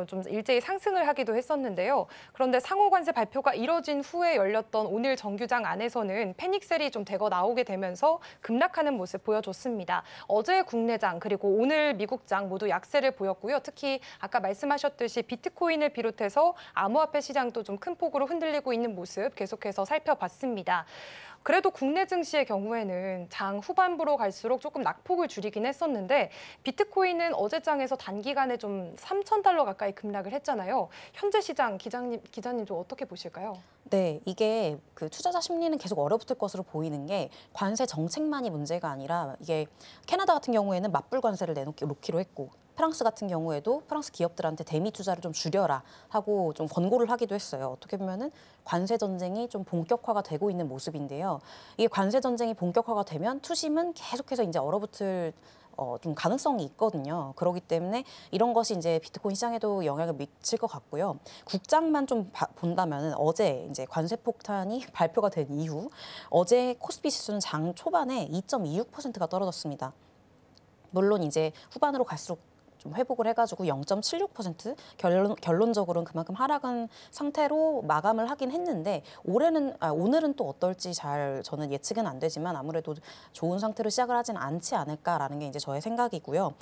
좀 일제히 상승을 하기도 했었는데요. 그런데 상호관세 발표가 이뤄진 후에 열렸던 오늘 정규장 안에서는 패닉셀이 좀 대거 나오게 되면서 급락하는 모습 보여줬습니다. 어제 국내장 그리고 오늘 미국장 모두 약세를 보였고요. 특히 아까 말씀하셨듯이 비트코인을 비롯해서 암호화폐 시장도 좀 큰 폭으로 흔들리고 있는 모습 계속해서 살펴봤습니다. 그래도 국내 증시의 경우에는 장 후반부로 갈수록 조금 낙폭을 줄이긴 했었는데 비트코인은 어제장에서 단기간에 좀 3,000달러 가까이 급락을 했잖아요. 현재 시장 기자님 좀 어떻게 보실까요? 네, 이게 그 투자자 심리는 계속 얼어붙을 것으로 보이는 게 관세 정책만이 문제가 아니라 이게 캐나다 같은 경우에는 맞불 관세를 내놓기로 했고 프랑스 같은 경우에도 프랑스 기업들한테 대미 투자를 좀 줄여라 하고 좀 권고를 하기도 했어요. 어떻게 보면은 관세 전쟁이 좀 본격화가 되고 있는 모습인데요. 이게 관세 전쟁이 본격화가 되면 투심은 계속해서 이제 얼어붙을 좀 가능성이 있거든요. 그렇기 때문에 이런 것이 이제 비트코인 시장에도 영향을 미칠 것 같고요. 국장만 좀 본다면 어제 이제 관세 폭탄이 발표가 된 이후 어제 코스피 지수는 장 초반에 2.26%가 떨어졌습니다. 물론 이제 후반으로 갈수록 좀 회복을 해가지고 0.76% 결론적으로는 그만큼 하락한 상태로 마감을 하긴 했는데 오늘은 또 어떨지 잘 저는 예측은 안 되지만 아무래도 좋은 상태로 시작을 하지는 않지 않을까라는 게 이제 저의 생각이고요.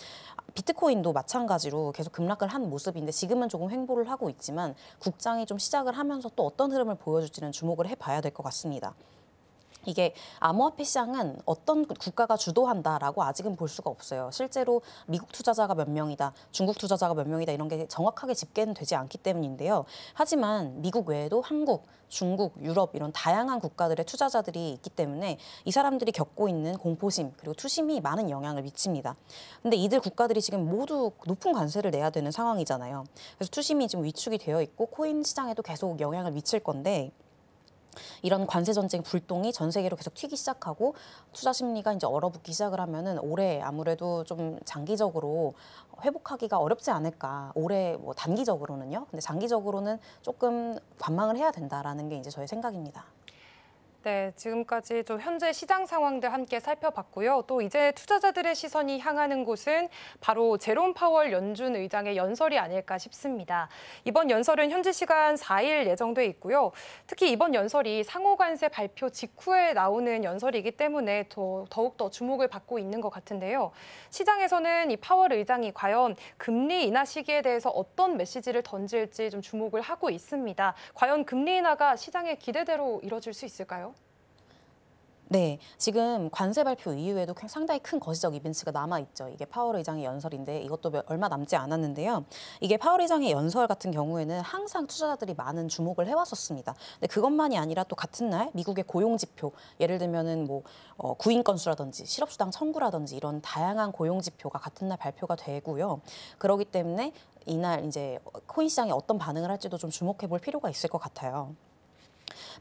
비트코인도 마찬가지로 계속 급락을 한 모습인데 지금은 조금 횡보를 하고 있지만 국장이 좀 시작을 하면서 또 어떤 흐름을 보여줄지는 주목을 해봐야 될 것 같습니다. 이게 암호화폐 시장은 어떤 국가가 주도한다라고 아직은 볼 수가 없어요. 실제로 미국 투자자가 몇 명이다, 중국 투자자가 몇 명이다 이런 게 정확하게 집계는 되지 않기 때문인데요. 하지만 미국 외에도 한국, 중국, 유럽 이런 다양한 국가들의 투자자들이 있기 때문에 이 사람들이 겪고 있는 공포심 그리고 투심이 많은 영향을 미칩니다. 근데 이들 국가들이 지금 모두 높은 관세를 내야 되는 상황이잖아요. 그래서 투심이 지금 위축이 되어 있고 코인 시장에도 계속 영향을 미칠 건데 이런 관세 전쟁 불똥이 전 세계로 계속 튀기 시작하고 투자 심리가 이제 얼어붙기 시작을 하면은 올해 아무래도 좀 장기적으로 회복하기가 어렵지 않을까. 올해 뭐 단기적으로는요. 근데 장기적으로는 조금 관망을 해야 된다라는 게 이제 저의 생각입니다. 네, 지금까지 좀 현재 시장 상황들 함께 살펴봤고요. 또 이제 투자자들의 시선이 향하는 곳은 바로 제롬 파월 연준 의장의 연설이 아닐까 싶습니다. 이번 연설은 현지 시간 4일 예정돼 있고요. 특히 이번 연설이 상호관세 발표 직후에 나오는 연설이기 때문에 더욱더 주목을 받고 있는 것 같은데요. 시장에서는 이 파월 의장이 과연 금리 인하 시기에 대해서 어떤 메시지를 던질지 좀 주목을 하고 있습니다. 과연 금리 인하가 시장의 기대대로 이뤄질 수 있을까요? 네, 지금 관세 발표 이후에도 상당히 큰 거시적 이벤트가 남아있죠. 이게 파월 의장의 연설인데 이것도 얼마 남지 않았는데요. 이게 파월 의장의 연설 같은 경우에는 항상 투자자들이 많은 주목을 해왔었습니다. 근데 그것만이 아니라 또 같은 날 미국의 고용 지표, 예를 들면은 뭐 구인 건수라든지 실업수당 청구라든지 이런 다양한 고용 지표가 같은 날 발표가 되고요. 그렇기 때문에 이날 이제 코인 시장이 어떤 반응을 할지도 좀 주목해볼 필요가 있을 것 같아요.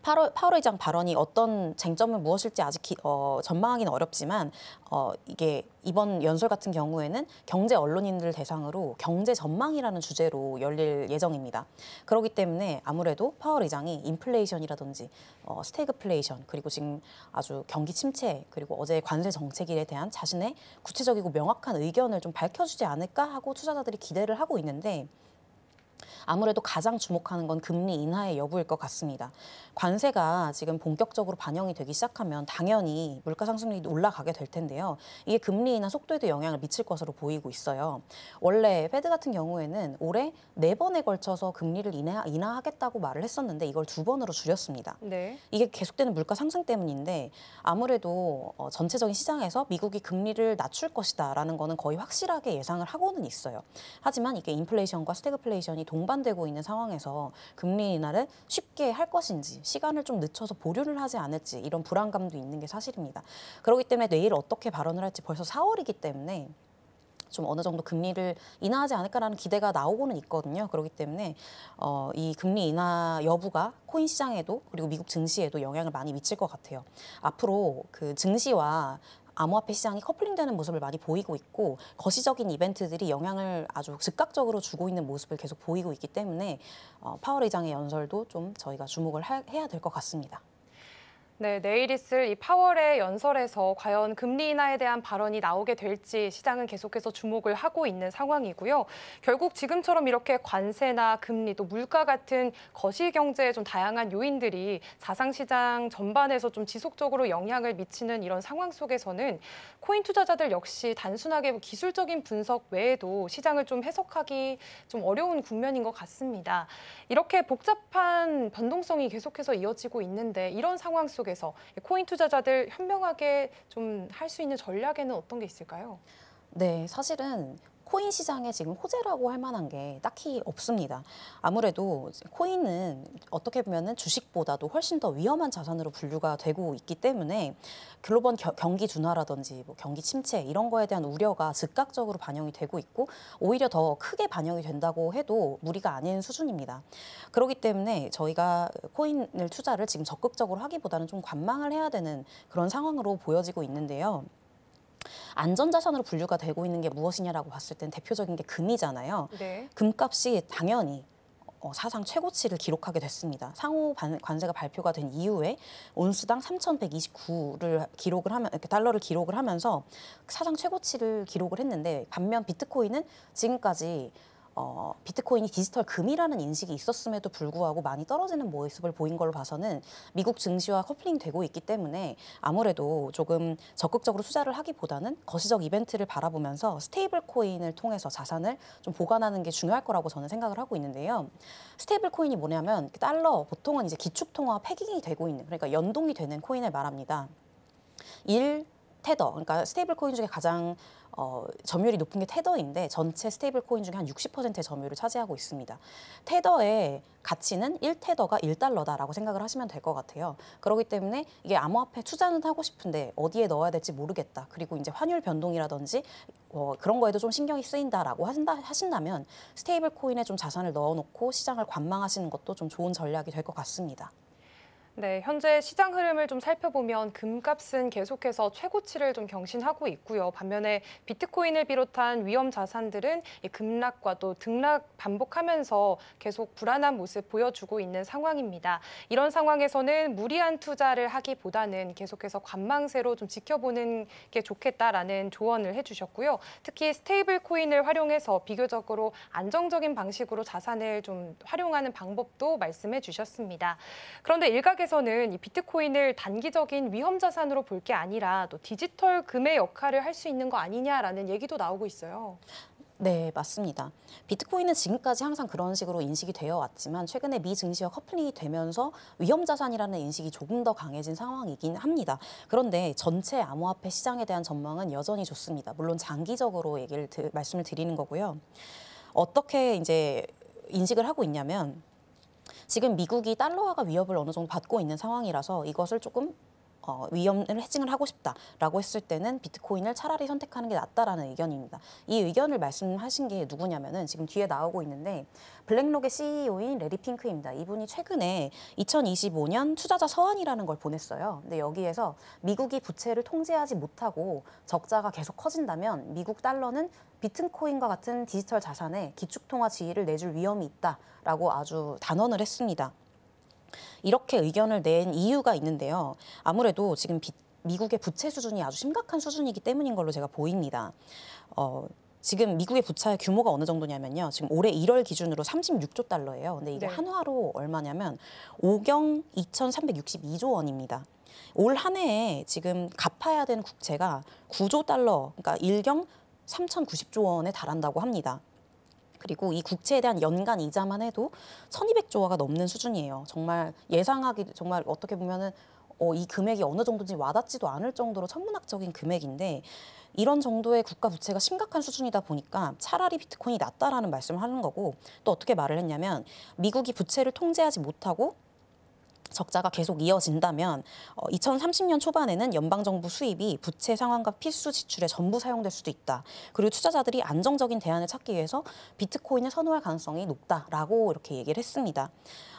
파월 의장 발언이 어떤 쟁점은 무엇일지 아직 전망하기는 어렵지만 이게 이번 연설 같은 경우에는 경제 언론인들 대상으로 경제 전망이라는 주제로 열릴 예정입니다. 그렇기 때문에 아무래도 파월 의장이 인플레이션이라든지 스태그플레이션 그리고 지금 아주 경기 침체 그리고 어제 관세 정책에 대한 자신의 구체적이고 명확한 의견을 좀 밝혀주지 않을까 하고 투자자들이 기대를 하고 있는데 아무래도 가장 주목하는 건 금리 인하의 여부일 것 같습니다. 관세가 지금 본격적으로 반영이 되기 시작하면 당연히 물가 상승률이 올라가게 될 텐데요. 이게 금리 인하 속도에도 영향을 미칠 것으로 보이고 있어요. 원래 페드 같은 경우에는 올해 4번에 걸쳐서 금리를 인하하겠다고 말을 했었는데 이걸 2번으로 줄였습니다. 네. 이게 계속되는 물가 상승 때문인데 아무래도 전체적인 시장에서 미국이 금리를 낮출 것이다라는 거는 거의 확실하게 예상을 하고는 있어요. 하지만 이게 인플레이션과 스태그플레이션이 동반되고 있는 상황에서 금리 인하를 쉽게 할 것인지 시간을 좀 늦춰서 보류를 하지 않을지 이런 불안감도 있는 게 사실입니다. 그렇기 때문에 내일 어떻게 발언을 할지 벌써 4월이기 때문에 좀 어느 정도 금리를 인하하지 않을까라는 기대가 나오고는 있거든요. 그렇기 때문에 이 금리 인하 여부가 코인 시장에도 그리고 미국 증시에도 영향을 많이 미칠 것 같아요. 앞으로 그 증시와 암호화폐 시장이 커플링되는 모습을 많이 보이고 있고 거시적인 이벤트들이 영향을 아주 즉각적으로 주고 있는 모습을 계속 보이고 있기 때문에 파월 의장의 연설도 좀 저희가 주목을 해야 될 것 같습니다. 네, 내일 있을 이 파월의 연설에서 과연 금리 인하에 대한 발언이 나오게 될지 시장은 계속해서 주목을 하고 있는 상황이고요. 결국 지금처럼 이렇게 관세나 금리 또 물가 같은 거시경제의 좀 다양한 요인들이 자산시장 전반에서 좀 지속적으로 영향을 미치는 이런 상황 속에서는 코인 투자자들 역시 단순하게 기술적인 분석 외에도 시장을 좀 해석하기 좀 어려운 국면인 것 같습니다. 이렇게 복잡한 변동성이 계속해서 이어지고 있는데 이런 상황 속에서 코인 투자자들 현명하게 좀 할 수 있는 전략에는 어떤 게 있을까요? 네, 사실은 코인 시장에 지금 호재라고 할 만한 게 딱히 없습니다. 아무래도 코인은 어떻게 보면은 주식보다도 훨씬 더 위험한 자산으로 분류가 되고 있기 때문에 글로벌 경기 둔화라든지 뭐 경기 침체 이런 거에 대한 우려가 즉각적으로 반영이 되고 있고 오히려 더 크게 반영이 된다고 해도 무리가 아닌 수준입니다. 그렇기 때문에 저희가 코인을 투자를 지금 적극적으로 하기보다는 좀 관망을 해야 되는 그런 상황으로 보여지고 있는데요. 안전자산으로 분류가 되고 있는 게 무엇이냐라고 봤을 땐 대표적인 게 금이잖아요. 네. 금값이 당연히 사상 최고치를 기록하게 됐습니다. 상호 관세가 발표가 된 이후에 온수당 3,129를 기록을 하면 이렇게 달러를 기록을 하면서 사상 최고치를 기록을 했는데 반면 비트코인은 지금까지 비트코인이 디지털 금이라는 인식이 있었음에도 불구하고 많이 떨어지는 모습을 보인 걸로 봐서는 미국 증시와 커플링되고 있기 때문에 아무래도 조금 적극적으로 투자를 하기보다는 거시적 이벤트를 바라보면서 스테이블 코인을 통해서 자산을 좀 보관하는 게 중요할 거라고 저는 생각을 하고 있는데요. 스테이블 코인이 뭐냐면 달러 보통은 이제 기축통화 패깅이 되고 있는 그러니까 연동이 되는 코인을 말합니다. 1테더 그러니까 스테이블 코인 중에 가장 점유율이 높은 게 테더인데 전체 스테이블 코인 중에 한 60%의 점유율을 차지하고 있습니다. 테더의 가치는 1테더가 1달러다라고 생각을 하시면 될 것 같아요. 그렇기 때문에 이게 암호화폐 투자는 하고 싶은데 어디에 넣어야 될지 모르겠다. 그리고 이제 환율 변동이라든지 그런 거에도 좀 신경이 쓰인다라고 하신다면 스테이블 코인에 좀 자산을 넣어놓고 시장을 관망하시는 것도 좀 좋은 전략이 될 것 같습니다. 네, 현재 시장 흐름을 좀 살펴보면 금값은 계속해서 최고치를 좀 경신하고 있고요. 반면에 비트코인을 비롯한 위험 자산들은 이 급락과 또 등락 반복하면서 계속 불안한 모습 보여주고 있는 상황입니다. 이런 상황에서는 무리한 투자를 하기보다는 계속해서 관망세로 좀 지켜보는 게 좋겠다라는 조언을 해주셨고요. 특히 스테이블 코인을 활용해서 비교적으로 안정적인 방식으로 자산을 좀 활용하는 방법도 말씀해 주셨습니다. 그런데 일각에서는 이 비트코인을 단기적인 위험 자산으로 볼 게 아니라 또 디지털 금의 역할을 할 수 있는 거 아니냐라는 얘기도 나오고 있어요. 네, 맞습니다. 비트코인은 지금까지 항상 그런 식으로 인식이 되어 왔지만 최근에 미 증시와 커플링이 되면서 위험 자산이라는 인식이 조금 더 강해진 상황이긴 합니다. 그런데 전체 암호화폐 시장에 대한 전망은 여전히 좋습니다. 물론 장기적으로 말씀을 드리는 거고요. 어떻게 이제 인식을 하고 있냐면 지금 미국이 달러화가 위협을 어느 정도 받고 있는 상황이라서 이것을 조금 위험을 해칭을 하고 싶다라고 했을 때는 비트코인을 차라리 선택하는 게 낫다라는 의견입니다. 이 의견을 말씀하신 게 누구냐면은 지금 뒤에 나오고 있는데 블랙록의 CEO인 레리 핑크입니다. 이분이 최근에 2025년 투자자 서한이라는 걸 보냈어요. 근데 여기에서 미국이 부채를 통제하지 못하고 적자가 계속 커진다면 미국 달러는 비트코인과 같은 디지털 자산에 기축통화 지위를 내줄 위험이 있다라고 아주 단언을 했습니다. 이렇게 의견을 낸 이유가 있는데요. 아무래도 지금 미국의 부채 수준이 아주 심각한 수준이기 때문인 걸로 제가 보입니다. 지금 미국의 부채 규모가 어느 정도냐면요. 지금 올해 1월 기준으로 36조 달러예요. 근데 이게 네. 한화로 얼마냐면 5경 2,362조 원입니다. 올 한 해에 지금 갚아야 되는 국채가 9조 달러, 그러니까 1경 3,090조 원에 달한다고 합니다. 그리고 이 국채에 대한 연간 이자만 해도 1,200조 원가 넘는 수준이에요. 정말 예상하기 정말 어떻게 보면은 이 금액이 어느 정도인지 와닿지도 않을 정도로 천문학적인 금액인데 이런 정도의 국가 부채가 심각한 수준이다 보니까 차라리 비트코인이 낫다라는 말씀을 하는 거고 또 어떻게 말을 했냐면 미국이 부채를 통제하지 못하고 적자가 계속 이어진다면 2030년 초반에는 연방정부 수입이 부채 상환과 필수 지출에 전부 사용될 수도 있다. 그리고 투자자들이 안정적인 대안을 찾기 위해서 비트코인을 선호할 가능성이 높다라고 이렇게 얘기를 했습니다.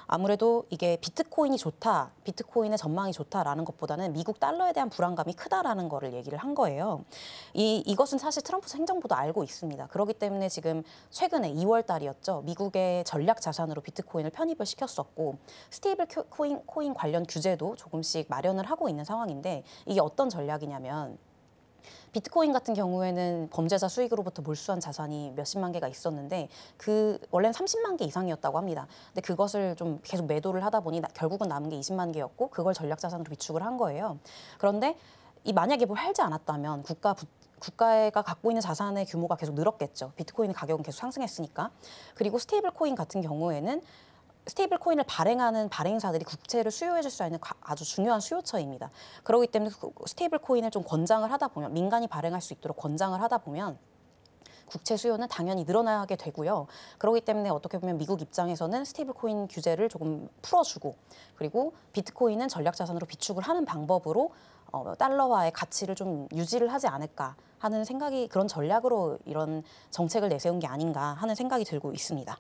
아무래도 이게 비트코인이 좋다, 비트코인의 전망이 좋다라는 것보다는 미국 달러에 대한 불안감이 크다라는 거를 얘기를 한 거예요. 이것은 사실 트럼프 행정부도 알고 있습니다. 그렇기 때문에 지금 최근에 2월 달이었죠. 미국의 전략 자산으로 비트코인을 편입을 시켰었고 스테이블 코인 관련 규제도 조금씩 마련을 하고 있는 상황인데 이게 어떤 전략이냐면 비트코인 같은 경우에는 범죄자 수익으로부터 몰수한 자산이 몇십만 개가 있었는데 원래는 30만 개 이상이었다고 합니다. 근데 그것을 좀 계속 매도를 하다 보니 결국은 남은 게 20만 개였고 그걸 전략 자산으로 비축을 한 거예요. 그런데 만약에 뭘 팔지 않았다면 국가가 갖고 있는 자산의 규모가 계속 늘었겠죠. 비트코인 가격은 계속 상승했으니까. 그리고 스테이블 코인 같은 경우에는 스테이블 코인을 발행하는 발행사들이 국채를 수요해줄 수 있는 아주 중요한 수요처입니다. 그렇기 때문에 스테이블 코인을 좀 권장을 하다 보면, 민간이 발행할 수 있도록 권장을 하다 보면 국채 수요는 당연히 늘어나게 되고요. 그렇기 때문에 어떻게 보면 미국 입장에서는 스테이블 코인 규제를 조금 풀어주고, 그리고 비트코인은 전략자산으로 비축을 하는 방법으로 달러화의 가치를 좀 유지를 하지 않을까 하는 생각이, 그런 전략으로 이런 정책을 내세운 게 아닌가 하는 생각이 들고 있습니다.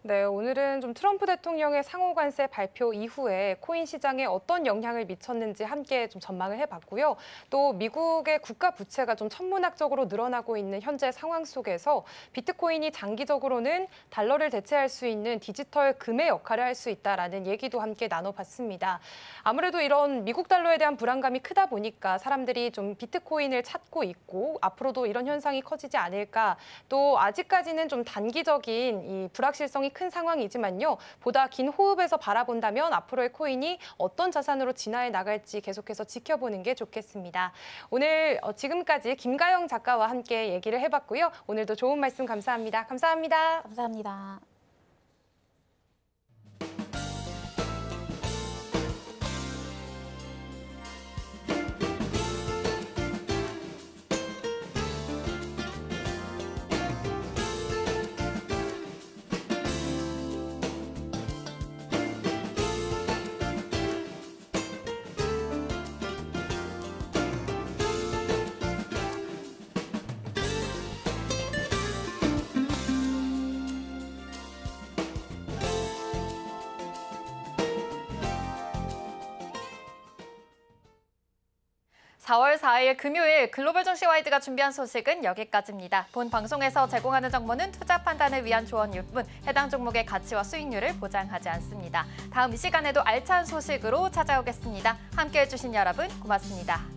네, 오늘은 좀 트럼프 대통령의 상호 관세 발표 이후에 코인 시장에 어떤 영향을 미쳤는지 함께 좀 전망을 해봤고요. 또 미국의 국가 부채가 좀 천문학적으로 늘어나고 있는 현재 상황 속에서 비트코인이 장기적으로는 달러를 대체할 수 있는 디지털 금의 역할을 할 수 있다라는 얘기도 함께 나눠봤습니다. 아무래도 이런 미국 달러에 대한 불안감이 크다 보니까 사람들이 좀 비트코인을 찾고 있고, 앞으로도 이런 현상이 커지지 않을까. 또 아직까지는 좀 단기적인 이 불확실성이 큰 상황이지만요. 보다 긴 호흡에서 바라본다면 앞으로의 코인이 어떤 자산으로 진화해 나갈지 계속해서 지켜보는 게 좋겠습니다. 오늘 지금까지 김가영 작가와 함께 얘기를 해봤고요. 오늘도 좋은 말씀 감사합니다. 감사합니다. 감사합니다. (4월 4일) 금요일 글로벌 증시 와이드가 준비한 소식은 여기까지입니다. 본 방송에서 제공하는 정보는 투자 판단을 위한 조언일 뿐 해당 종목의 가치와 수익률을 보장하지 않습니다. 다음 이 시간에도 알찬 소식으로 찾아오겠습니다. 함께해 주신 여러분 고맙습니다.